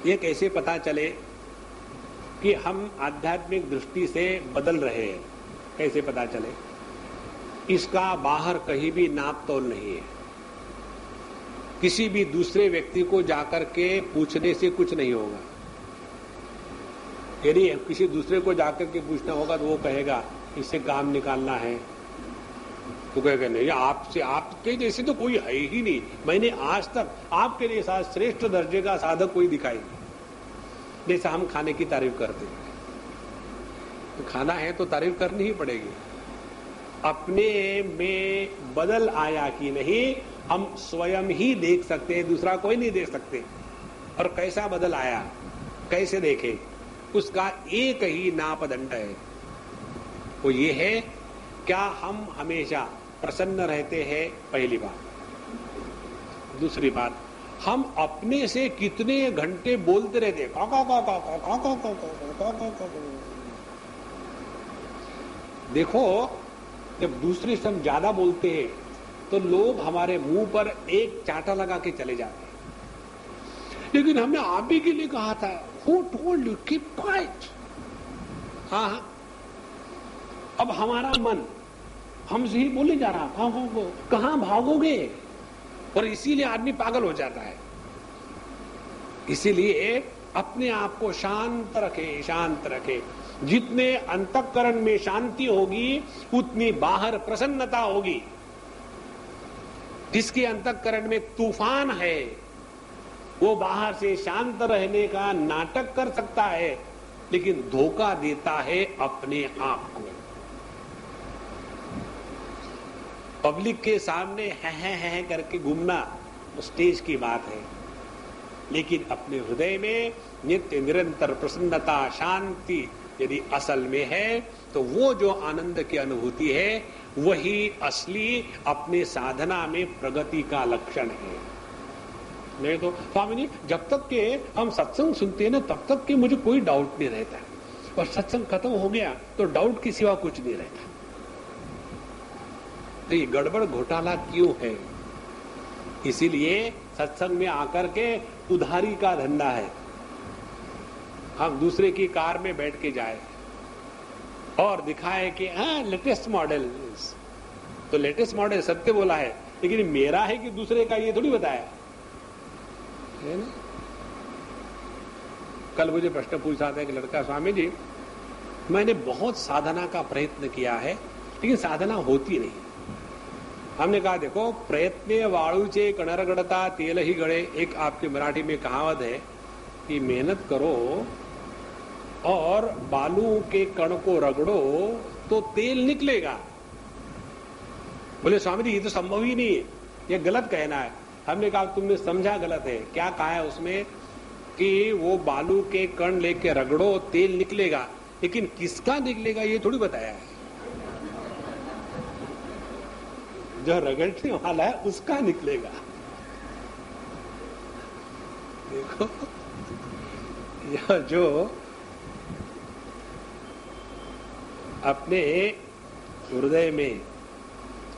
ये कैसे पता चले कि हम आध्यात्मिक दृष्टि से बदल रहे हैं, कैसे पता चले? इसका बाहर कहीं भी नाप तोल नहीं है। किसी भी दूसरे व्यक्ति को जाकर के पूछने से कुछ नहीं होगा। यदि किसी दूसरे को जाकर के पूछना होगा तो वो कहेगा इससे काम निकालना है, तो कहेगा नहीं आपसे, आपके जैसे तो कोई है ही नहीं, मैंने आज तक आपके लिए श्रेष्ठ दर्जे का साधक कोई दिखाई नहीं। जैसा हम खाने की तारीफ करते हैं, तो खाना है तो तारीफ करनी ही पड़ेगी। अपने में बदल आया कि नहीं हम स्वयं ही देख सकते हैं, दूसरा कोई नहीं देख सकते। और कैसा बदल आया कैसे देखे, उसका एक ही नापदंड है, वो ये है क्या हम हमेशा प्रसन्न रहते हैं, पहली बात। दूसरी बात, हम अपने से कितने घंटे बोलते रहते हैं, देखो जब दूसरे से हम ज्यादा बोलते हैं तो लोग हमारे मुंह पर एक चांटा लगा के चले जाते हैं। लेकिन हमने आप ही के लिए कहा था, Who told you? Keep quiet. हाँ, अब हमारा मन हमसे ही बोले जा रहा, भागोगे, कहां भागोगे? और इसीलिए आदमी पागल हो जाता है। इसीलिए अपने आप को शांत रखे, शांत रखे। जितने अंतःकरण में शांति होगी उतनी बाहर प्रसन्नता होगी। जिसके अंतःकरण में तूफान है वो बाहर से शांत रहने का नाटक कर सकता है, लेकिन धोखा देता है अपने आप को। पब्लिक के सामने है करके घूमना स्टेज की बात है, लेकिन अपने हृदय में नित्य निरंतर प्रसन्नता शांति यदि असल में है तो वो जो आनंद की अनुभूति है वही असली अपने साधना में प्रगति का लक्षण है। नहीं तो स्वामी जी जब तक के हम सत्संग सुनते हैं ना तब तक के मुझे कोई डाउट नहीं रहता, और सत्संग खत्म हो गया तो डाउट के सिवा कुछ नहीं रहता। तो ये गड़बड़ घोटाला क्यों है? इसीलिए सत्संग में आकर के उधारी का धंधा है। हम दूसरे की कार में बैठ के जाए और दिखाए कि हाँ लेटेस्ट मॉडल, तो लेटेस्ट मॉडल सत्य बोला है, लेकिन मेरा है कि दूसरे का, ये थोड़ी बताया है ना। कल मुझे प्रश्न पूछा था एक लड़का, स्वामी जी मैंने बहुत साधना का प्रयत्न किया है लेकिन साधना होती नहीं। हमने कहा देखो, प्रयत्ने वाळूचे कणर गड़ता तेल ही गड़े, एक आपकी मराठी में कहावत है कि मेहनत करो और बालू के कण को रगड़ो तो तेल निकलेगा। बोले स्वामी जी ये तो संभव ही नहीं है, ये गलत कहना है। हमने कहा तुमने समझा गलत है। क्या कहा है उसमें कि वो बालू के कण लेके रगड़ो तेल निकलेगा, लेकिन किसका निकलेगा ये थोड़ी बताया है। जो रगड़ने वाला है उसका निकलेगा। देखो यह जो अपने हृदय में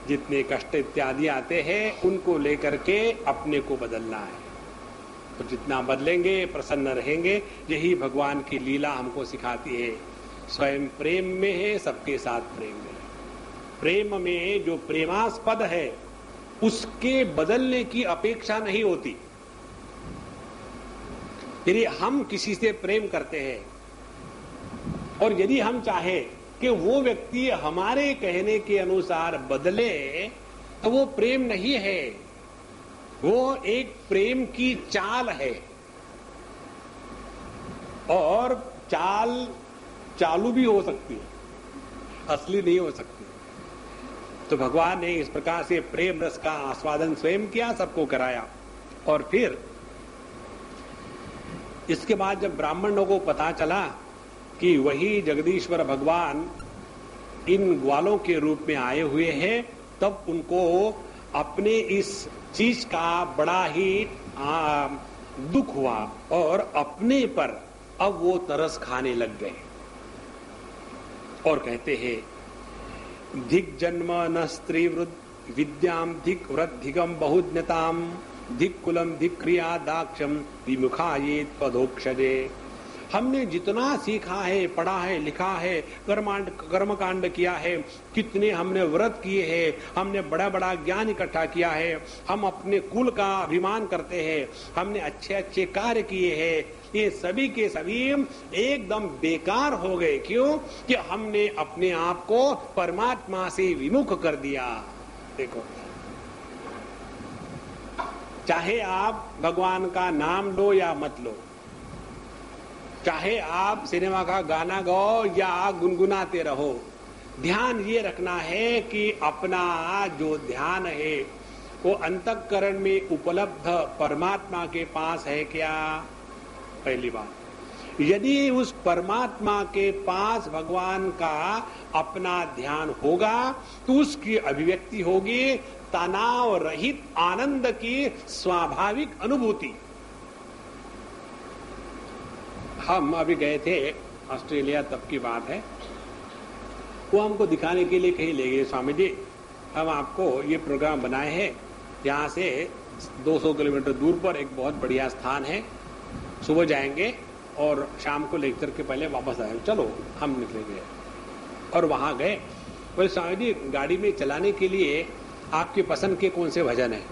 जितने कष्ट इत्यादि आते हैं उनको लेकर के अपने को बदलना है। तो जितना बदलेंगे प्रसन्न रहेंगे। यही भगवान की लीला हमको सिखाती है। स्वयं प्रेम में है, सबके साथ प्रेम में है। प्रेम में जो प्रेमास्पद है उसके बदलने की अपेक्षा नहीं होती। यदि हम किसी से प्रेम करते हैं और यदि हम चाहे कि वो व्यक्ति हमारे कहने के अनुसार बदले, तो वो प्रेम नहीं है, वो एक प्रेम की चाल है। और चाल चालू भी हो सकती है, असली नहीं हो सकती। तो भगवान ने इस प्रकार से प्रेम रस का आस्वादन स्वयं किया, सबको कराया। और फिर इसके बाद जब ब्राह्मणों को पता चला कि वही जगदीश्वर भगवान इन ग्वालों के रूप में आए हुए हैं, तब उनको अपने इस चीज का बड़ा ही दुख हुआ और अपने पर अब वो तरस खाने लग गए और कहते हैं धिक जन्म न स्त्री वृद्ध विद्याम धिक वृद्धिगम बहुज्ञताम धिक कुलम धिक क्रिया दाक्षम विमुखायेत पदोक्षजे। हमने जितना सीखा है, पढ़ा है, लिखा है, कर्मकांड किया है, कितने हमने व्रत किए हैं, हमने बड़ा बड़ा ज्ञान इकट्ठा किया है, हम अपने कुल का अभिमान करते हैं, हमने अच्छे अच्छे कार्य किए हैं, ये सभी के सभी एकदम बेकार हो गए। क्यों? कि हमने अपने आप को परमात्मा से विमुख कर दिया। देखो, चाहे आप भगवान का नाम लो या मत लो, चाहे आप सिनेमा का गाना गाओ या गुनगुनाते रहो, ध्यान ये रखना है कि अपना जो ध्यान है वो अंतःकरण में उपलब्ध परमात्मा के पास है क्या? पहली बात। यदि उस परमात्मा के पास भगवान का अपना ध्यान होगा तो उसकी अभिव्यक्ति होगी तनाव रहित आनंद की स्वाभाविक अनुभूति। हम अभी गए थे ऑस्ट्रेलिया, तब की बात है। वो हमको दिखाने के लिए कहीं ले गए, स्वामी जी हम आपको ये प्रोग्राम बनाए हैं, यहाँ से 200 किलोमीटर दूर पर एक बहुत बढ़िया स्थान है, सुबह जाएंगे और शाम को लेक्चर के पहले वापस आएंगे। चलो, हम निकले गए और वहां गए। बोले स्वामी जी गाड़ी में चलाने के लिए आपकी पसंद के कौन से भजन है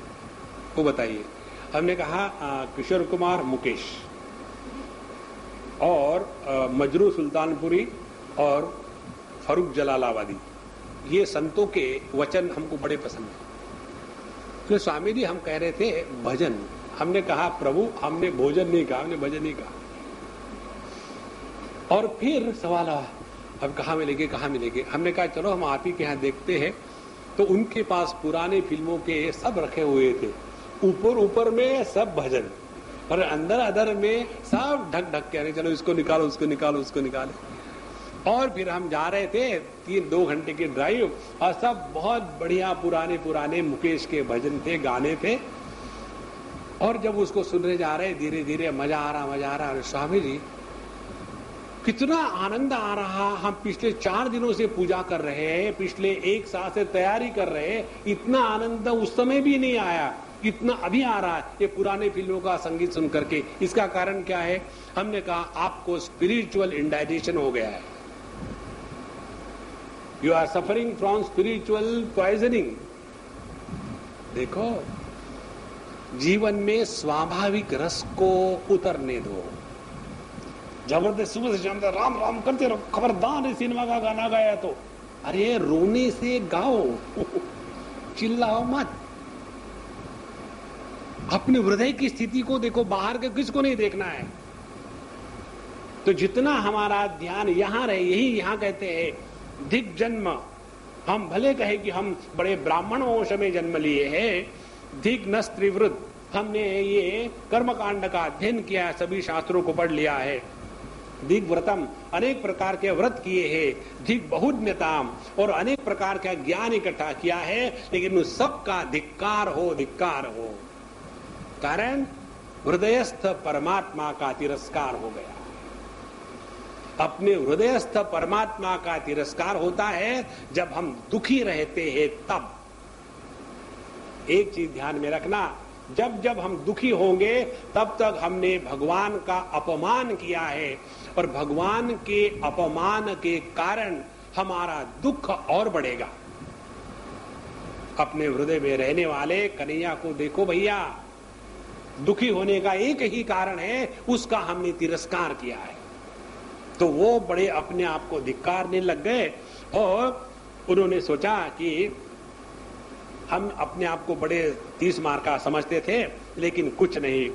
वो बताइए। हमने कहा किशोर कुमार, मुकेश और मजरू सुल्तानपुरी और फरूक जलालाबादी, ये संतों के वचन हमको बड़े पसंद है। तो स्वामी जी हम कह रहे थे भजन। हमने कहा प्रभु हमने भोजन नहीं कहा, हमने भजन नहीं कहा। और फिर सवाल आया अब कहाँ मिलेंगे, कहाँ मिलेंगे? हमने कहा चलो हम आप ही के यहाँ देखते हैं। तो उनके पास पुराने फिल्मों के सब रखे हुए थे, ऊपर ऊपर में सब भजन और अंदर अदर में सब ढक ढक के, चलो इसको निकालो, उसको निकालो, उसको निकालो। और फिर हम जा रहे थे 3-2 घंटे की ड्राइव और सब बहुत बढ़िया पुराने पुराने मुकेश के भजन थे, गाने थे। और जब उसको सुनने जा रहे धीरे धीरे मजा आ रहा, मजा आ रहा। स्वामी जी कितना आनंद आ रहा, हम पिछले 4 दिनों से पूजा कर रहे हैं, पिछले 1 साल से तैयारी कर रहे हैं, इतना आनंद उस समय भी नहीं आया, इतना अभी आ रहा है ये पुराने फिल्मों का संगीत सुन करके। इसका कारण क्या है? हमने कहा आपको स्पिरिचुअल इंडाइजेशन हो गया है, you are suffering from spiritual poisoning. देखो, जीवन में स्वाभाविक रस को उतरने दो। जबरदस्त सुबह से शाम तक राम राम करते रहो, खबरदार सिनेमा का गाना गाया तो अरे रोने से गाओ, चिल्लाओ मत। अपने हृदय की स्थिति को देखो, बाहर के किसको नहीं देखना है। तो जितना हमारा ध्यान यहां रहे, यही यहां कहते हैं धिक जन्म। हम भले कहे कि हम बड़े ब्राह्मण वंश में जन्म लिए हैं, धिक न स्त्रीवृत, हमने ये कर्मकांड का अध्ययन किया, सभी शास्त्रों को पढ़ लिया है, धिक व्रतम, अनेक प्रकार के व्रत किए हैं, धिक बहुज्ञताम, और अनेक प्रकार का ज्ञान इकट्ठा किया है, लेकिन उस सब का धिक्कार हो, धिक्कार हो। कारण हृदयस्थ परमात्मा का तिरस्कार हो गया। अपने हृदयस्थ परमात्मा का तिरस्कार होता है जब हम दुखी रहते हैं तब। एक चीज ध्यान में रखना, जब जब हम दुखी होंगे तब तक हमने भगवान का अपमान किया है, और भगवान के अपमान के कारण हमारा दुख और बढ़ेगा। अपने हृदय में रहने वाले कन्हैया को देखो भैया, दुखी होने का एक ही कारण है, उसका हमने तिरस्कार किया है। तो वो बड़े अपने आप को धिक्कारने लग गए और उन्होंने सोचा कि हम अपने आप को बड़े 30 मार का समझते थे, लेकिन कुछ नहीं,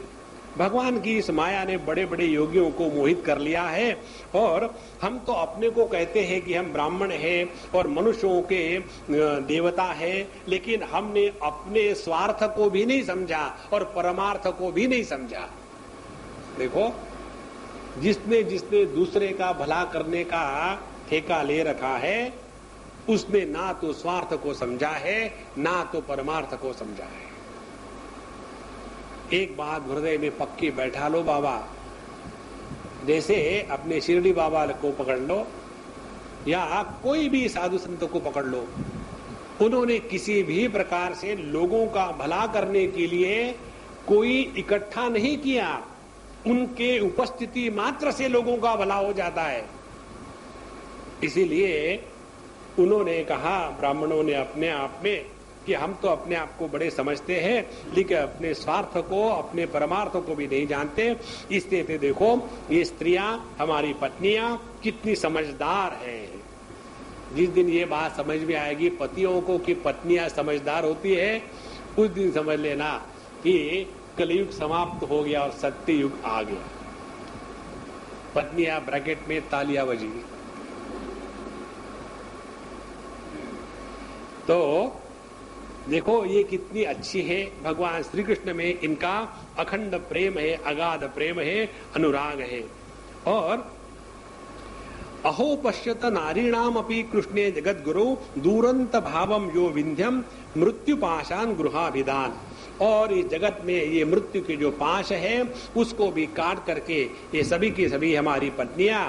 भगवान की इस माया ने बड़े बड़े योगियों को मोहित कर लिया है और हम तो अपने को कहते हैं कि हम ब्राह्मण हैं और मनुष्यों के देवता हैं, लेकिन हमने अपने स्वार्थ को भी नहीं समझा और परमार्थ को भी नहीं समझा। देखो, जिसने जिसने दूसरे का भला करने का ठेका ले रखा है, उसने ना तो स्वार्थ को समझा है, ना तो परमार्थ को समझा है। एक बात हृदय में पक्की बैठा लो बाबा, जैसे अपने शिरडी बाबा को पकड़ लो या कोई भी साधु संत को पकड़ लो, उन्होंने किसी भी प्रकार से लोगों का भला करने के लिए कोई इकट्ठा नहीं किया, उनके उपस्थिति मात्र से लोगों का भला हो जाता है। इसीलिए उन्होंने कहा, ब्राह्मणों ने अपने आप में, कि हम तो अपने आप को बड़े समझते हैं, लेकिन अपने स्वार्थ को, अपने परमार्थ को भी नहीं जानते। इसलिए देखो, ये स्त्रियां, हमारी पत्नियां कितनी समझदार हैं। जिस दिन ये बात समझ में आएगी पतियों को कि पत्नियां समझदार होती है, उस दिन समझ लेना कि कलयुग समाप्त हो गया और सत्य युग आ गया। पत्नियां ब्रैकेट में तालियां बजी। तो देखो ये कितनी अच्छी है, भगवान श्री कृष्ण में इनका अखंड प्रेम है, अगाध प्रेम है, अनुराग है। और अहो पश्यत नारीणाम अपि कृष्णे जगत गुरु दूरंत भावम यो विंध्यम मृत्यु पाशान गृहाभिधान। और इस जगत में ये मृत्यु के जो पाश है उसको भी काट करके ये सभी की सभी हमारी पत्नियां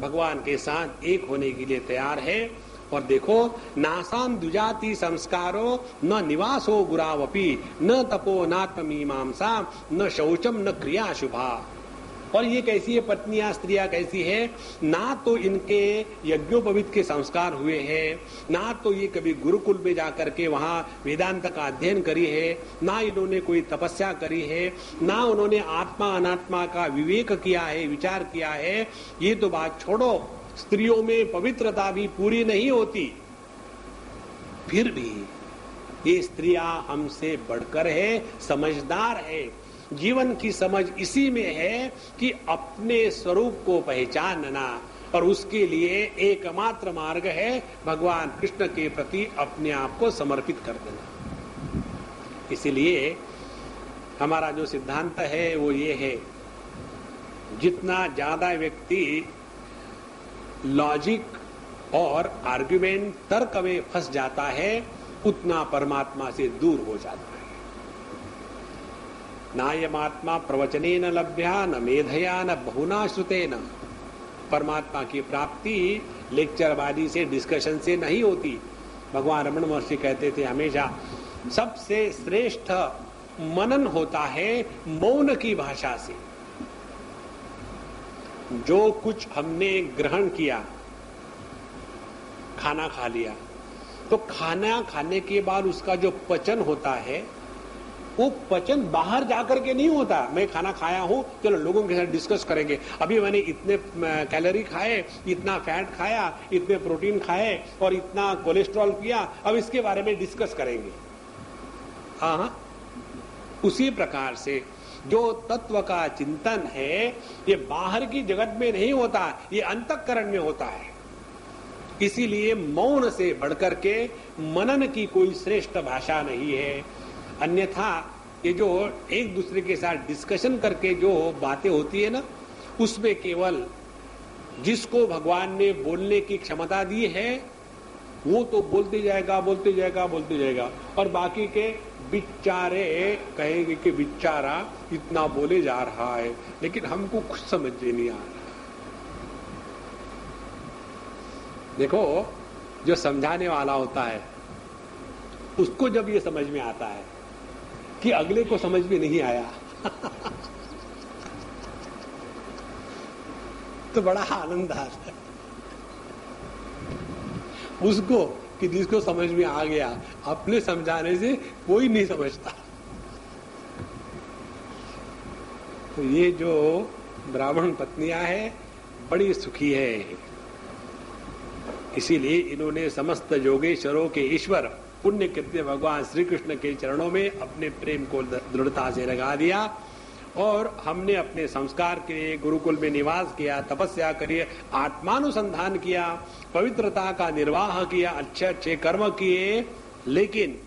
भगवान के साथ एक होने के लिए तैयार है। और देखो, नासाम द्विजाति संस्कारो न निवासो गुरावपि न तपो नात्मीमांसा न शौचम न क्रिया शुभा। और ये कैसी है पत्नियां, स्त्रियां कैसी है, ना तो इनके यज्ञोपवीत के संस्कार हुए हैं, ना तो ये कभी गुरुकुल में जाकर के वहां वेदांत का अध्ययन करी है, ना इन्होंने कोई तपस्या करी है, ना उन्होंने आत्मा अनात्मा का विवेक किया है, विचार किया है। ये तो बात छोड़ो, स्त्रियों में पवित्रता भी पूरी नहीं होती, फिर भी ये स्त्रियां हमसे बढ़कर है, समझदार है। जीवन की समझ इसी में है कि अपने स्वरूप को पहचानना, और उसके लिए एकमात्र मार्ग है भगवान कृष्ण के प्रति अपने आप को समर्पित कर देना। इसीलिए हमारा जो सिद्धांत है वो ये है, जितना ज्यादा व्यक्ति लॉजिक और आर्ग्यूमेंट, तर्क में फंस जाता है, उतना परमात्मा से दूर हो जाता है। नायमात्मा प्रवचने न लभ्या न मेधया न बहुना श्रुतेन। परमात्मा की प्राप्ति लेक्चरबाजी से, डिस्कशन से नहीं होती। भगवान रमण महर्षि कहते थे हमेशा, सबसे श्रेष्ठ मनन होता है मौन की भाषा से। जो कुछ हमने ग्रहण किया, खाना खा लिया, तो खाना खाने के बाद उसका जो पचन होता है, वो पचन बाहर जाकर के नहीं होता। मैं खाना खाया हूं, चलो लोगों के साथ डिस्कस करेंगे, अभी मैंने इतने कैलोरी खाए, इतना फैट खाया, इतने प्रोटीन खाए और इतना कोलेस्ट्रॉल पिया, अब इसके बारे में डिस्कस करेंगे। हाँ, उसी प्रकार से जो तत्व का चिंतन है, ये बाहर की जगत में नहीं होता, ये अंतःकरण में होता है। इसीलिए मौन से बढ़कर के मनन की कोई श्रेष्ठ भाषा नहीं है। अन्यथा ये जो एक दूसरे के साथ डिस्कशन करके जो बातें होती है ना, उसमें केवल जिसको भगवान ने बोलने की क्षमता दी है वो तो बोलते जाएगा, बोलते जाएगा, बोलते जाएगा, और बाकी के बिचारे कहेंगे कि बिचारा इतना बोले जा रहा है, लेकिन हमको कुछ समझ नहीं आ रहा। देखो, जो समझाने वाला होता है उसको जब ये समझ में आता है कि अगले को समझ में नहीं आया तो बड़ा आनंद आता है। उसको कि जिसको समझ में आ गया, अपने समझाने से कोई नहीं समझता। तो ये जो ब्राह्मण पत्नियां हैं बड़ी सुखी है। इसीलिए इन्होंने समस्त योगेश्वरों के ईश्वर पुण्य कृत्य भगवान श्री कृष्ण के चरणों में अपने प्रेम को दृढ़ता से लगा दिया। और हमने अपने संस्कार के लिए गुरुकुल में निवास किया, तपस्या करी, आत्मानुसंधान किया, पवित्रता का निर्वाह किया, अच्छे अच्छे कर्म किए, लेकिन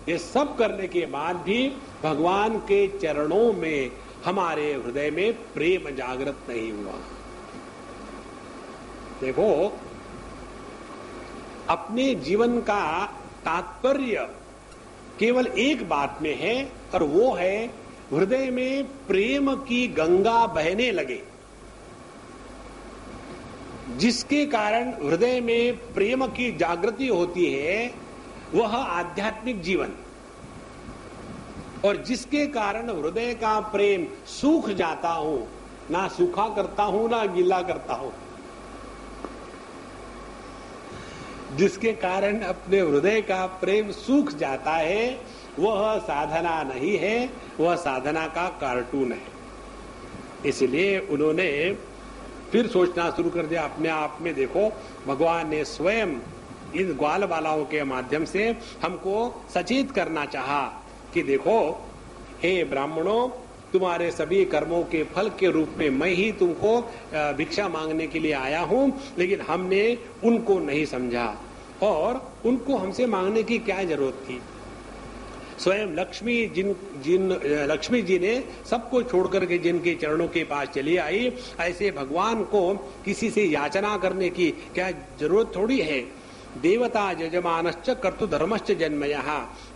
ये सब करने के बाद भी भगवान के चरणों में हमारे हृदय में प्रेम जागृत नहीं हुआ। देखो, अपने जीवन का तात्पर्य केवल एक बात में है, और वो है हृदय में प्रेम की गंगा बहने लगे, जिसके कारण हृदय में प्रेम की जागृति होती है, वह आध्यात्मिक जीवन। और जिसके कारण हृदय का प्रेम सूख जाता हूं, ना सूखा करता हूं ना गीला करता हूं, जिसके कारण अपने हृदय का प्रेम सूख जाता है, वह साधना नहीं है, वह साधना का कार्टून है। इसलिए उन्होंने फिर सोचना शुरू कर दिया अपने आप में। देखो, भगवान ने स्वयं इन ग्वाल बालाओं के माध्यम से हमको सचेत करना चाहा कि देखो, हे ब्राह्मणों, तुम्हारे सभी कर्मों के फल के रूप में मैं ही तुमको भिक्षा मांगने के लिए आया हूं, लेकिन हमने उनको नहीं समझा और उनको हमसे मांगने की क्या जरूरत थी। स्वयं लक्ष्मी जी ने सबको छोड़कर के जिनके चरणों के पास चली आई, ऐसे भगवान को किसी से याचना करने की क्या जरूरत थोड़ी है। देवता यजमानश्च कर्तु धर्मश्च जन्मयः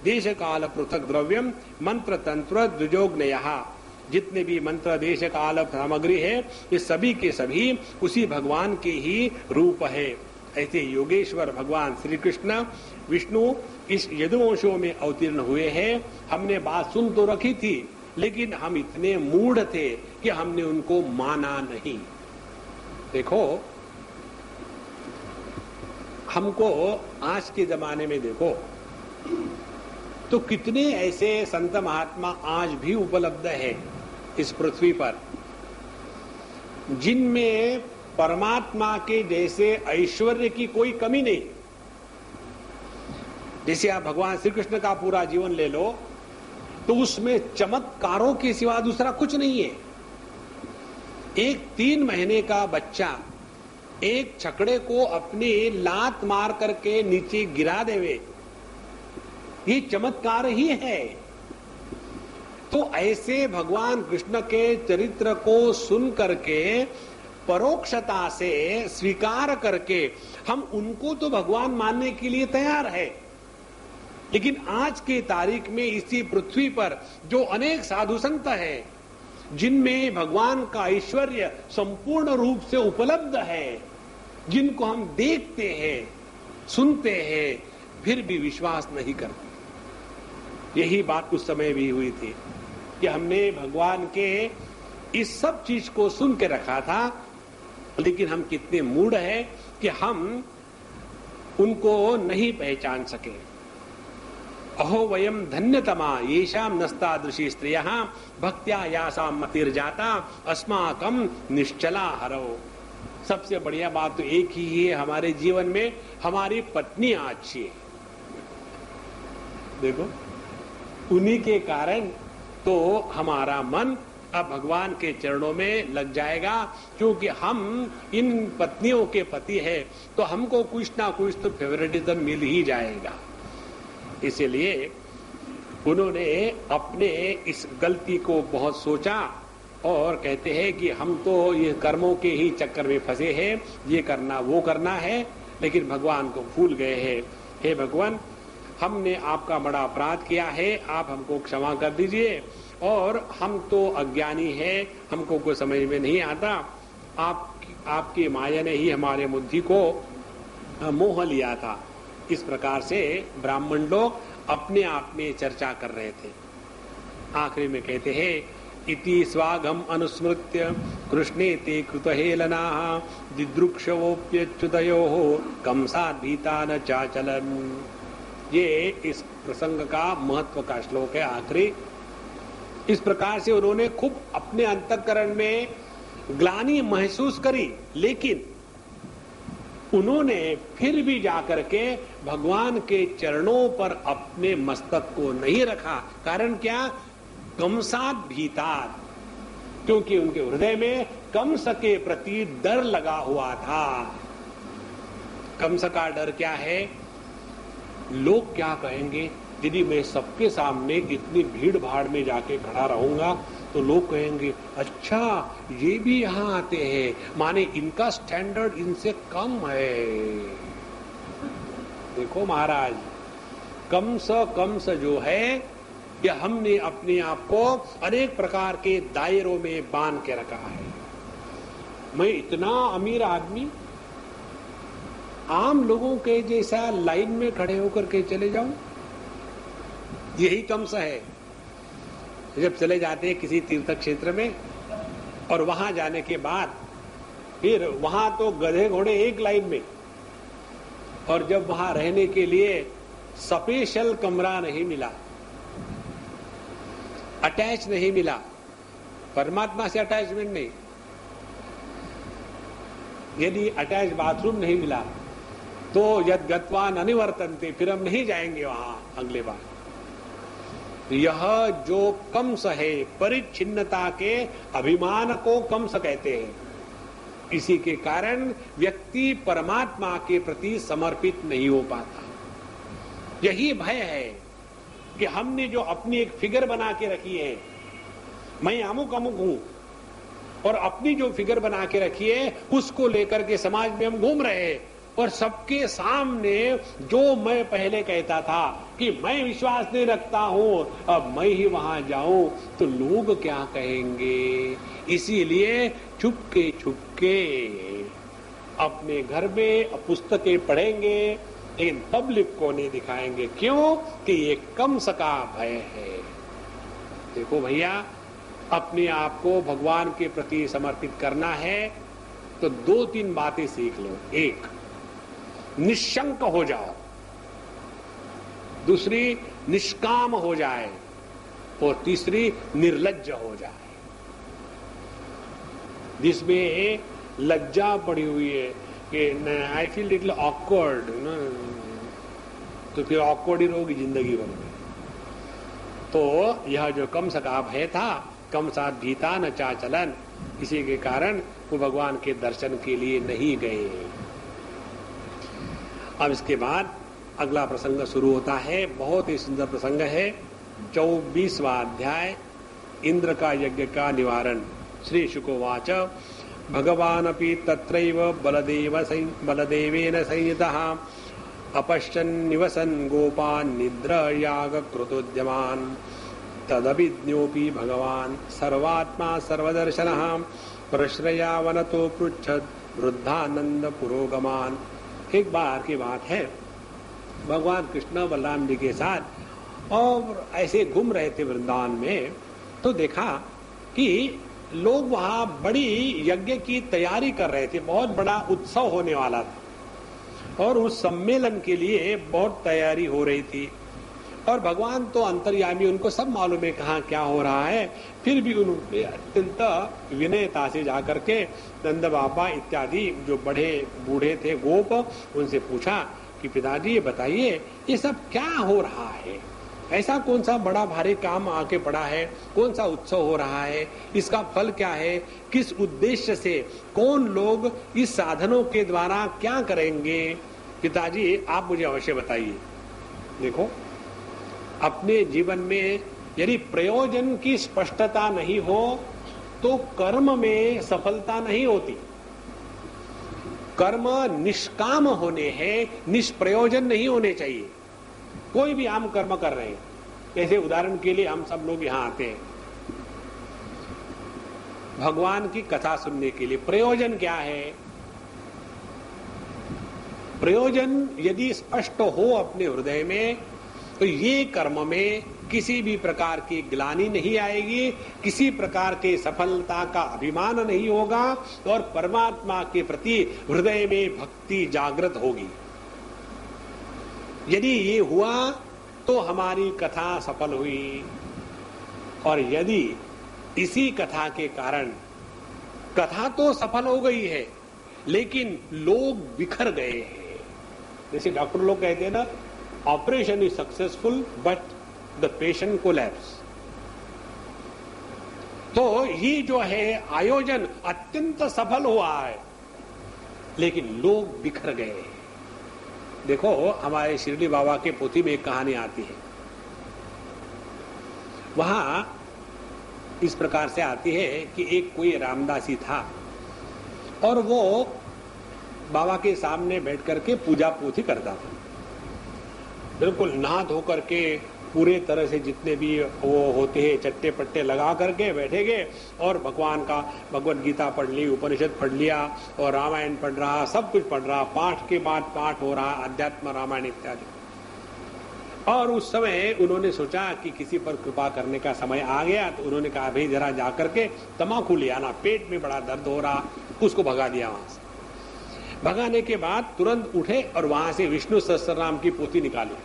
देश काल पृथक द्रव्यम मंत्र तंत्र द्विजोग्नयः। जितने भी मंत्र देश काल सामग्री है, ये सभी के सभी उसी भगवान के ही रूप है। ऐसे योगेश्वर भगवान श्री कृष्ण विष्णु इस यदुवंशों में अवतीर्ण हुए हैं। हमने बात सुन तो रखी थी, लेकिन हम इतने मूढ़ थे कि हमने उनको माना नहीं। देखो, हमको आज के जमाने में देखो तो कितने ऐसे संत महात्मा आज भी उपलब्ध है इस पृथ्वी पर, जिनमें परमात्मा के जैसे ऐश्वर्य की कोई कमी नहीं। जैसे आप भगवान श्री कृष्ण का पूरा जीवन ले लो तो उसमें चमत्कारों के सिवा दूसरा कुछ नहीं है। एक 3 महीने का बच्चा एक छकड़े को अपनी लात मार करके नीचे गिरा देवे, ये चमत्कार ही है। तो ऐसे भगवान कृष्ण के चरित्र को सुन करके परोक्षता से स्वीकार करके हम उनको तो भगवान मानने के लिए तैयार है, लेकिन आज के तारीख में इसी पृथ्वी पर जो अनेक साधु संत हैं, जिनमें भगवान का ऐश्वर्य संपूर्ण रूप से उपलब्ध है, जिनको हम देखते हैं सुनते हैं, फिर भी विश्वास नहीं करते। यही बात उस समय भी हुई थी कि हमने भगवान के इस सब चीज को सुन के रखा था, लेकिन हम कितने मूढ़ हैं कि हम उनको नहीं पहचान सके। अहो वयम धन्यतमा येषाम नस्तादृशी स्त्रियः भक्त्या यासाम मतिर्जाता अस्माकम निश्चला हरो। सबसे बढ़िया बात तो एक ही है हमारे जीवन में, हमारी पत्नी अच्छी है। देखो, उन्हीं के कारण तो हमारा मन अब भगवान के चरणों में लग जाएगा, क्योंकि हम इन पत्नियों के पति है तो हमको कुछ ना कुछ तो फेवरेटिज्म मिल ही जाएगा। इसलिए उन्होंने अपने इस गलती को बहुत सोचा और कहते हैं कि हम तो ये कर्मों के ही चक्कर में फंसे हैं, ये करना वो करना है, लेकिन भगवान को भूल गए हैं। हे भगवान, हमने आपका बड़ा अपराध किया है, आप हमको क्षमा कर दीजिए, और हम तो अज्ञानी हैं, हमको कोई समझ में नहीं आता। आपकी माया ने ही हमारे बुद्धि को मोह लिया था। इस प्रकार से ब्राह्मण लोग अपने आप में चर्चा कर रहे थे। आखिरी में कहते हैं इति स्वागम अनुस्मृत्य कृष्णे ते कृतहेलनाः दिदृक्षवोप्यच्युतयोः कंसात् भीता न चाचलन। ये इस प्रसंग का महत्व का श्लोक है आखिरी। इस प्रकार से उन्होंने खूब अपने अंतःकरण में ग्लानि महसूस करी, लेकिन उन्होंने फिर भी जाकर के भगवान के चरणों पर अपने मस्तक को नहीं रखा। कारण क्या? कंसात भीतात, क्योंकि उनके हृदय में कंस के प्रति डर लगा हुआ था। कंस का डर क्या है? लोग क्या कहेंगे यदि मैं सबके सामने इतनी भीड़ भाड़ में जाके खड़ा रहूंगा, तो लोग कहेंगे अच्छा ये भी यहाँ आते हैं, माने इनका स्टैंडर्ड इनसे कम है। देखो महाराज, कंस जो है कि हमने अपने आप को अनेक प्रकार के दायरों में बांध के रखा है। मैं इतना अमीर आदमी आम लोगों के जैसा लाइन में खड़े होकर के चले जाऊं, यही कंस है। जब चले जाते हैं किसी तीर्थ क्षेत्र में और वहां जाने के बाद फिर वहां तो गधे घोड़े एक लाइन में, और जब वहां रहने के लिए स्पेशल कमरा नहीं मिला, अटैच नहीं मिला, परमात्मा से अटैचमेंट नहीं, यदि अटैच बाथरूम नहीं मिला तो यद गत्वा न निवर्तन्ते, फिर हम नहीं जाएंगे वहां अगले बार। यह जो कंस है, परिच्छिन्नता के अभिमान को कंस कहते हैं। इसी के कारण व्यक्ति परमात्मा के प्रति समर्पित नहीं हो पाता। यही भय है कि हमने जो अपनी एक फिगर बना के रखी है, मैं अमुक अमुक हूं, और अपनी जो फिगर बना के रखी है उसको लेकर के समाज में हम घूम रहे हैं, और सबके सामने जो मैं पहले कहता था कि मैं विश्वास नहीं रखता हूं, अब मैं ही वहां जाऊं तो लोग क्या कहेंगे। इसीलिए छुपके अपने घर में पुस्तकें पढ़ेंगे, लेकिन पब्लिक को नहीं दिखाएंगे। क्यों? कि ये कंस का भय है। देखो भैया, अपने आप को भगवान के प्रति समर्पित करना है तो 2-3 बातें सीख लो। एक, निशंक हो जाओ। दूसरी, निष्काम हो जाए। और तीसरी, निर्लज्ज हो जाए। जिसमें लज्जा पड़ी हुई है कि आई फील लिटिल ऑकवर्ड, तो फिर ऑकवर्ड ही रहोगी जिंदगी भर में। तो यह जो कंस का भय था, कंसात भीता न चाचलन, इसी के कारण वो भगवान के दर्शन के लिए नहीं गए। अब इसके बाद अगला प्रसंग शुरू होता है। बहुत ही सुंदर प्रसंग है। 24वां अध्याय, इंद्र का यज्ञ का निवारण। श्री शुकोवाच भगवानपि तत्रैव बलदेवेन संयुतः अपश्यन् निवसन् गोपान् निद्रायागकृतोद्यमान् तदभिज्ञोऽपि भगवान् सर्वात्मा सर्वदर्शनः प्रश्रयावनतो पृच्छत् वृद्धानंद पुरोगमान। एक बार की बात है, भगवान कृष्ण बलराम जी के साथ और ऐसे घूम रहे थे वृंदावन में, तो देखा कि लोग वहां बड़ी यज्ञ की तैयारी कर रहे थे। बहुत बड़ा उत्सव होने वाला था और उस सम्मेलन के लिए बहुत तैयारी हो रही थी। और भगवान तो अंतर्यामी, उनको सब मालूम है कहाँ क्या हो रहा है। फिर भी उन्होंने अत्यंत विनयता से जाकर के नंद बाबा इत्यादि जो बड़े बूढ़े थे गोप, उनसे पूछा कि पिताजी ये बताइए ये सब क्या हो रहा है, ऐसा कौन सा बड़ा भारी काम आके पड़ा है, कौन सा उत्सव हो रहा है, इसका फल क्या है, किस उद्देश्य से, कौन लोग इस साधनों के द्वारा क्या करेंगे। पिताजी आप मुझे अवश्य बताइए। देखो, अपने जीवन में यदि प्रयोजन की स्पष्टता नहीं हो तो कर्म में सफलता नहीं होती। कर्म निष्काम होने हैं, निष्प्रयोजन नहीं होने चाहिए। कोई भी हम कर्म कर रहे हैं, जैसे उदाहरण के लिए हम सब लोग यहां आते हैं भगवान की कथा सुनने के लिए। प्रयोजन क्या है? प्रयोजन यदि स्पष्ट हो अपने हृदय में तो ये कर्म में किसी भी प्रकार की ग्लानि नहीं आएगी, किसी प्रकार के सफलता का अभिमान नहीं होगा और परमात्मा के प्रति हृदय में भक्ति जागृत होगी। यदि ये हुआ तो हमारी कथा सफल हुई, और यदि इसी कथा के कारण कथा तो सफल हो गई है लेकिन लोग बिखर गए हैं, जैसे डॉक्टर लोग कहते हैं ना, operation is successful but the patient collapse. तो ये जो है आयोजन अत्यंत सफल हुआ है लेकिन लोग बिखर गए हैं। देखो, हमारे शिरडी बाबा के पोथी में एक कहानी आती है, वहां इस प्रकार से आती है कि एक कोई रामदासी था और वो बाबा के सामने बैठ करके पूजा पोथी करता था। बिल्कुल नहा धो करके पूरे तरह से जितने भी वो होते हैं चट्टे पट्टे लगा करके बैठेंगे और भगवान का भगवत गीता पढ़ ली, उपनिषद पढ़ लिया और रामायण पढ़ रहा, सब कुछ पढ़ रहा, पाठ के बाद पाठ हो रहा, अध्यात्म रामायण इत्यादि। और उस समय उन्होंने सोचा कि किसी पर कृपा करने का समय आ गया, तो उन्होंने कहा भाई जरा जा करके तम्बाकू ले आना, पेट में बड़ा दर्द हो रहा, उसको भगा दिया। वहां से भगाने के बाद तुरंत उठे और वहां से विष्णु सहस्त्रनाम की पोथी निकाली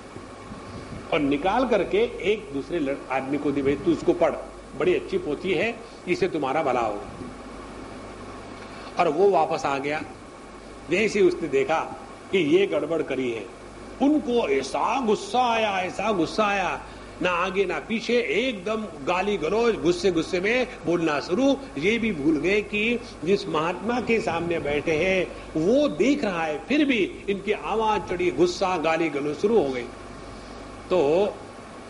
और निकाल करके एक दूसरे आदमी को दी, भाई तू इसको पढ़, बड़ी अच्छी पोथी है, इससे तुम्हारा भला होगा। और वो वापस आ गया। जैसे उसने देखा कि ये गड़बड़ करी है, उनको ऐसा गुस्सा आया, ना आगे ना पीछे, एकदम गाली गलौज, गुस्से में बोलना शुरू। ये भी भूल गए कि जिस महात्मा के सामने बैठे हैं वो देख रहा है, फिर भी इनकी आवाज चढ़ी, गुस्सा गाली गलौज शुरू हो गई। तो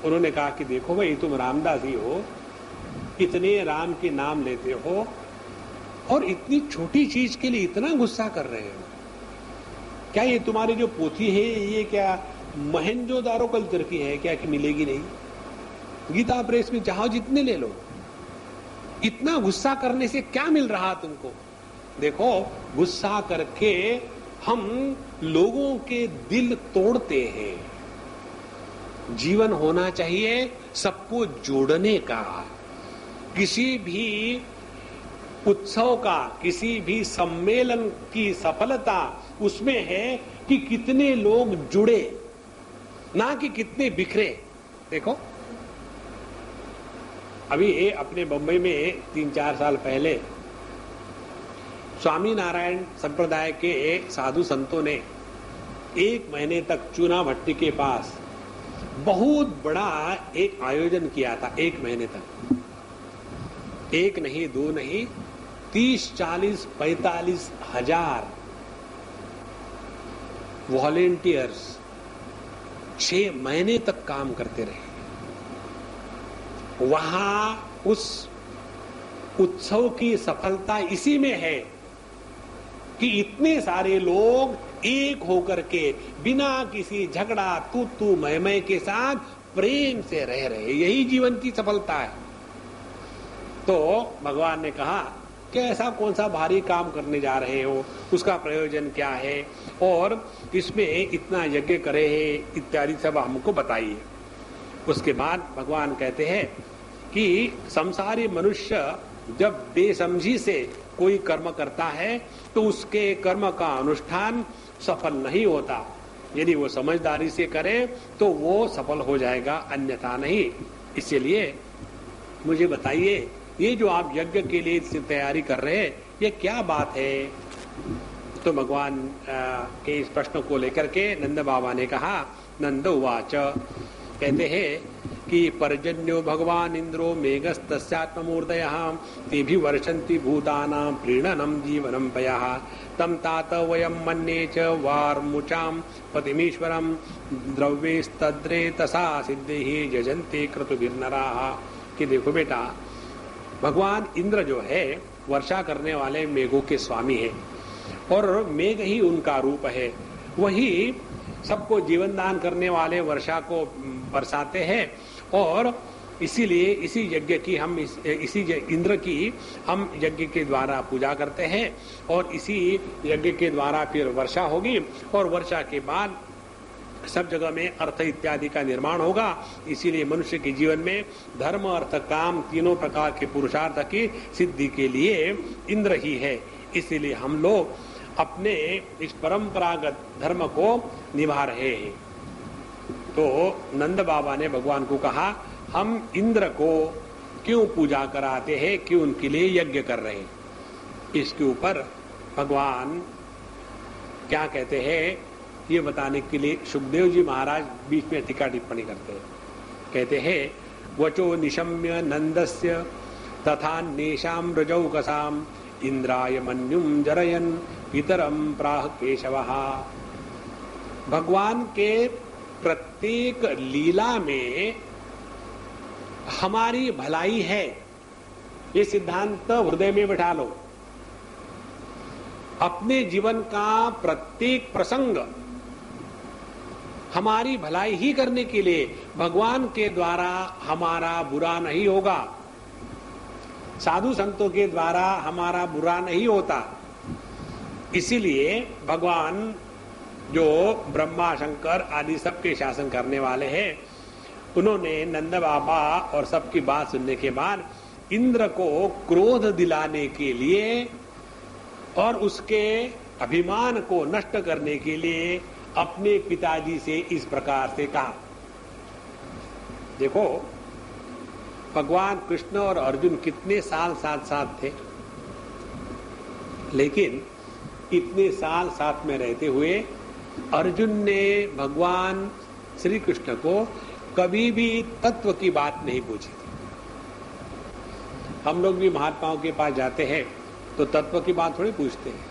उन्होंने कहा कि देखो भाई, तुम रामदासी हो, इतने राम के नाम लेते हो और इतनी छोटी चीज के लिए इतना गुस्सा कर रहे हो, क्या ये तुम्हारी जो पोथी है ये क्या मोहनजोदारो कल्चर की है क्या कि मिलेगी नहीं? गीता प्रेस में चाहो जितने ले लो, इतना गुस्सा करने से क्या मिल रहा तुमको? देखो, गुस्सा करके हम लोगों के दिल तोड़ते हैं। जीवन होना चाहिए सबको जोड़ने का। किसी भी उत्सव का, किसी भी सम्मेलन की सफलता उसमें है कि कितने लोग जुड़े, ना कि कितने बिखरे। देखो, अभी ये अपने बंबई में 3-4 साल पहले स्वामी नारायण संप्रदाय के साधु संतों ने 1 महीने तक चूना भट्टी के पास बहुत बड़ा एक आयोजन किया था। 1 महीने तक, 1 नहीं 2 नहीं, 30, 40, 45 हजार वॉलेंटियर्स 6 महीने तक काम करते रहे। वहां उस उत्सव की सफलता इसी में है कि इतने सारे लोग एक होकर के बिना किसी झगड़ा तू मैं के साथ प्रेम से रह रहे, यही जीवन की सफलता है। तो भगवान ने कहा कि ऐसा कौन सा भारी काम करने जा रहे हो, उसका प्रयोजन क्या है और इसमें इतना यज्ञ करे है इत्यादि सब हमको बताइए। उसके बाद भगवान कहते हैं कि संसारी मनुष्य जब बेसमझी से कोई कर्म करता है तो उसके कर्म का अनुष्ठान सफल नहीं होता। यदि वो समझदारी से करे तो वो सफल हो जाएगा, अन्यथा नहीं। इसलिए मुझे बताइए, ये जो आप यज्ञ के लिए तैयारी कर रहे हैं ये क्या बात है? तो भगवान के इस प्रश्न को लेकर के नंद बाबा ने कहा, नंद उवाच, कहते हैं कि पर्जन्यो भगवान इंद्रो मेघस्तस्यात्ममूर्तयः तेभि वर्षन्ति भूतानां प्रीणनं जीवनं पयः तम तात वयं मन्ये च वार्मुचां पतिमीश्वरं द्रव्येस्तद्रे तसा सिद्धिः जजन्ते क्रतुभिर्नराः। कि देखो बेटा, भगवान इंद्र जो है वर्षा करने वाले मेघों के स्वामी है और मेघ ही उनका रूप है। वही सबको जीवन दान करने वाले वर्षा को बरसाते हैं और इसीलिए इसी यज्ञ की हम इसी इंद्र की हम यज्ञ के द्वारा पूजा करते हैं और इसी यज्ञ के द्वारा फिर वर्षा होगी और वर्षा के बाद सब जगह में अर्थ इत्यादि का निर्माण होगा। इसीलिए मनुष्य के जीवन में धर्म अर्थ काम तीनों प्रकार के पुरुषार्थ की सिद्धि के लिए इंद्र ही है। इसीलिए हम लोग अपने इस परंपरागत धर्म को निभा रहे हैं। तो नंद बाबा ने भगवान को कहा, हम इंद्र को क्यों पूजा कराते हैं, क्यों उनके लिए यज्ञ कर रहे हैं। इसके ऊपर भगवान क्या कहते हैं, ये बताने के लिए सुखदेव जी महाराज बीच में टीका टिप्पणी करते हैं। कहते हैं, वचो निशम्य नंदस्य तथा नेशाम रजौकसाम इंद्राय मन्युम जरयन पितरम प्राह केशवः। भगवान के प्रत्येक लीला में हमारी भलाई है, ये सिद्धांत हृदय में बैठा लो। अपने जीवन का प्रत्येक प्रसंग हमारी भलाई ही करने के लिए, भगवान के द्वारा हमारा बुरा नहीं होगा, साधु संतों के द्वारा हमारा बुरा नहीं होता। इसीलिए भगवान जो ब्रह्मा शंकर आदि सबके शासन करने वाले हैं, उन्होंने नंद बाबा और सबकी बात सुनने के बाद इंद्र को क्रोध दिलाने के लिए और उसके अभिमान को नष्ट करने के लिए अपने पिताजी से इस प्रकार से कहा। देखो, भगवान कृष्ण और अर्जुन कितने साल साथ साथ थे, लेकिन इतने साल साथ में रहते हुए अर्जुन ने भगवान श्री कृष्ण को कभी भी तत्व की बात नहीं पूछी थी। हम लोग भी महात्माओं के पास जाते हैं तो तत्व की बात थोड़ी पूछते हैं।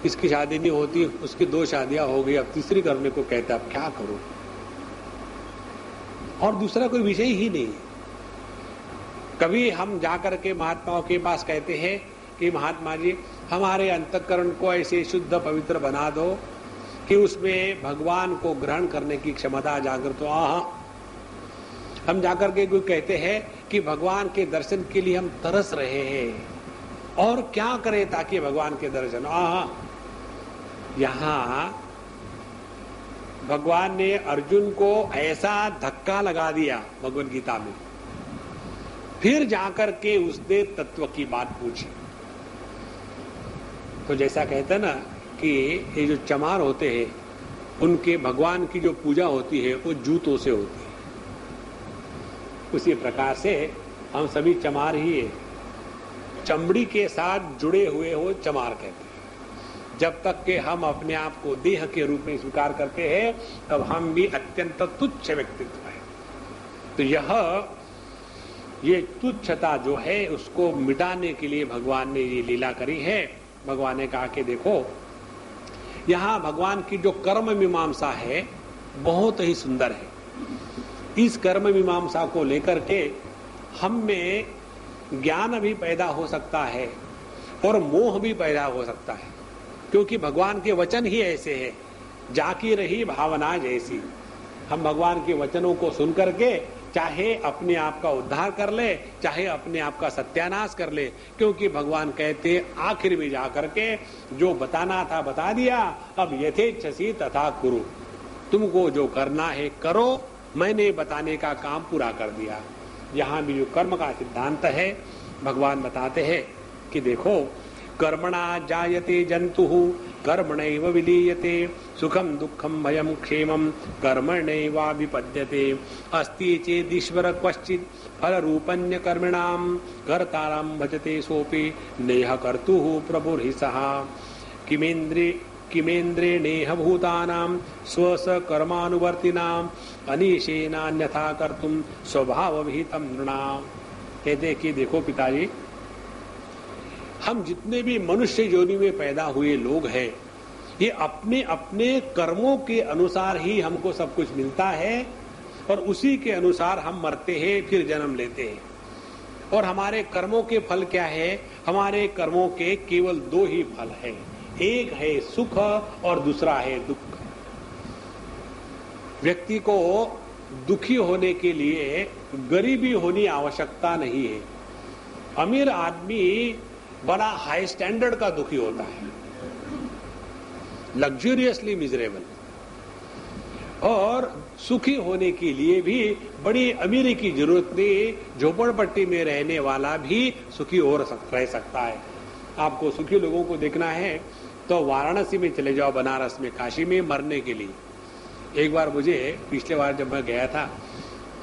इसकी शादी नहीं होती, उसकी 2 शादियां हो गई, अब तीसरी करने को कहते, अब क्या करूं, और दूसरा कोई विषय ही नहीं। कभी हम जाकर के महात्माओं के पास कहते हैं कि महात्मा जी हमारे अंतःकरण को ऐसे शुद्ध पवित्र बना दो कि उसमें भगवान को ग्रहण करने की क्षमता जागृत हो। हम जाकर के कोई कहते हैं कि भगवान के दर्शन के लिए हम तरस रहे हैं, और क्या करें ताकि भगवान के दर्शन। यहां भगवान ने अर्जुन को ऐसा धक्का लगा दिया भगवद गीता में, फिर जाकर के उसने तत्व की बात पूछी। तो जैसा कहते हैं ना कि ये जो चमार होते हैं, उनके भगवान की जो पूजा होती है वो जूतों से होती है, उसी प्रकार से हम सभी चमार ही है। चमड़ी के साथ जुड़े हुए हो चमार कहते हैं। जब तक कि हम अपने आप को देह के रूप में स्वीकार करते हैं, तब हम भी अत्यंत तुच्छ व्यक्तित्व है। तो ये तुच्छता जो है उसको मिटाने के लिए भगवान ने ये लीला करी है। भगवान ने कहा कि देखो, यहाँ भगवान की जो कर्म मीमांसा है बहुत ही सुंदर है। इस कर्म मीमांसा को लेकर के हम में ज्ञान भी पैदा हो सकता है और मोह भी पैदा हो सकता है, क्योंकि भगवान के वचन ही ऐसे हैं, जाकी रही भावना जैसी। हम भगवान के वचनों को सुन करके चाहे अपने आप का उद्धार कर ले, चाहे अपने आप का सत्यानाश कर ले, क्योंकि भगवान कहते आखिर में जाकर के जो बताना था बता दिया, अब यथेच्छसी तथा कुरु, तुमको जो करना है करो, मैंने बताने का काम पूरा कर दिया। यहाँ भी जो कर्म का सिद्धांत है भगवान बताते हैं कि देखो, कर्मणा जायते जंतुः कर्मणैव विलीयते, सुखम दुखम भयम क्षेमम कर्मणैवाभिपद्यते, अस्ति चेदीश्वर क्वचित् फल रूपन्य कर्मणाम कर्तारं भजते सोपि नेह कर्तुः प्रभुर्हि सः, किमेन्द्रेणेह भूतानां स्वस कर्मानुवर्तिनां अनीशेनान्यथा कर्तुं स्वभावविहितं नृणाम्। कहते कि देखो पिताजी, हम जितने भी मनुष्य योनि में पैदा हुए लोग हैं, ये अपने अपने कर्मों के अनुसार ही हमको सब कुछ मिलता है, और उसी के अनुसार हम मरते हैं, फिर जन्म लेते हैं। और हमारे कर्मों के फल क्या है? हमारे कर्मों के केवल 2 ही फल है, एक है सुख और दूसरा है दुख। व्यक्ति को दुखी होने के लिए गरीबी होनी आवश्यकता नहीं है। अमीर आदमी बड़ा हाई स्टैंडर्ड का दुखी होता है, लग्जूरियसली मिजरेबल। और सुखी होने के लिए भी बड़ी अमीरी की जरूरत नहीं, झोपड़पट्टी में रहने वाला भी सुखी रह सकता है। आपको सुखी लोगों को देखना है तो वाराणसी में चले जाओ, बनारस में, काशी में मरने के लिए। एक बार मुझे, पिछले बार जब मैं गया था,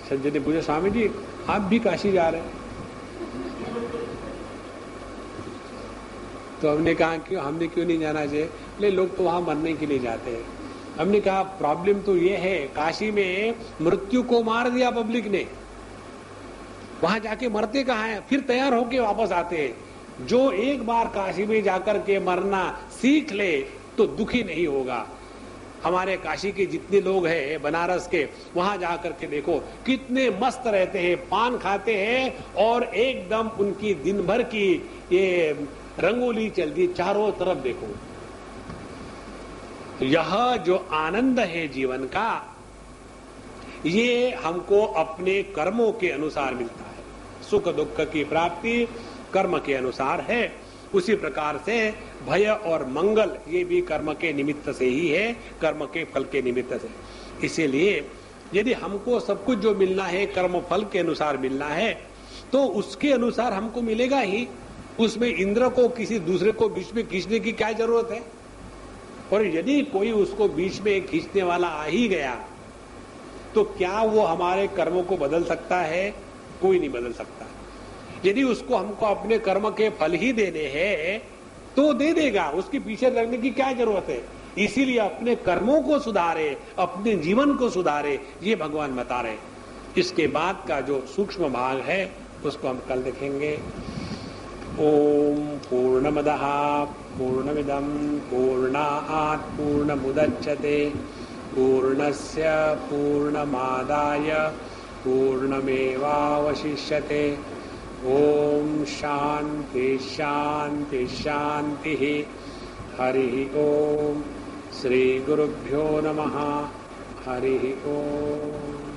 संजय ने पूछा, स्वामी जी आप भी काशी जा रहे हैं? तो हमने कहा कि हमने क्यों नहीं जाना चाहिए? ले लोग तो वहां मरने के लिए जाते हैं। हमने कहा प्रॉब्लम तो ये है, काशी में मृत्यु को मार दिया पब्लिक ने, वहां जाके मरते कहाँ हैं, फिर तैयार होके वापस आते हैं। जो एक बार काशी में जाकर के मरना सीख ले तो दुखी नहीं होगा। हमारे काशी के जितने लोग हैं, बनारस के, वहां जाकर के देखो कितने मस्त रहते हैं, पान खाते हैं और एकदम उनकी दिन भर की ये रंगोली चलती, चारों तरफ देखो। यह जो आनंद है जीवन का, ये हमको अपने कर्मों के अनुसार मिलता है। सुख दुख की प्राप्ति कर्म के अनुसार है। उसी प्रकार से भय और मंगल ये भी कर्म के निमित्त से ही है, कर्म के फल के निमित्त से। इसीलिए यदि हमको सब कुछ जो मिलना है कर्म फल के अनुसार मिलना है, तो उसके अनुसार हमको मिलेगा ही। उसमें इंद्र को किसी दूसरे को बीच में खींचने की क्या जरूरत है? और यदि कोई उसको बीच में खींचने वाला आ ही गया तो क्या वो हमारे कर्मों को बदल सकता है? कोई नहीं बदल सकता। यदि उसको हमको अपने कर्म के फल ही देने हैं तो दे देगा, उसके पीछे लगने की क्या जरूरत है? इसीलिए अपने कर्मों को सुधारे, अपने जीवन को सुधारे, ये भगवान बता रहे। इसके बाद का जो सूक्ष्म भाग है उसको हम कल देखेंगे। ओम पूर्णमदः पूर्णमिदं पूर्णात् पूर्णमुदच्यते पूर्णस्य पूर्णमादाय पूर्णमेवावशिष्यते। ओम शांति शांति शांति। हरि ओम। श्री गुरुभ्यो नमः। हरि ओम।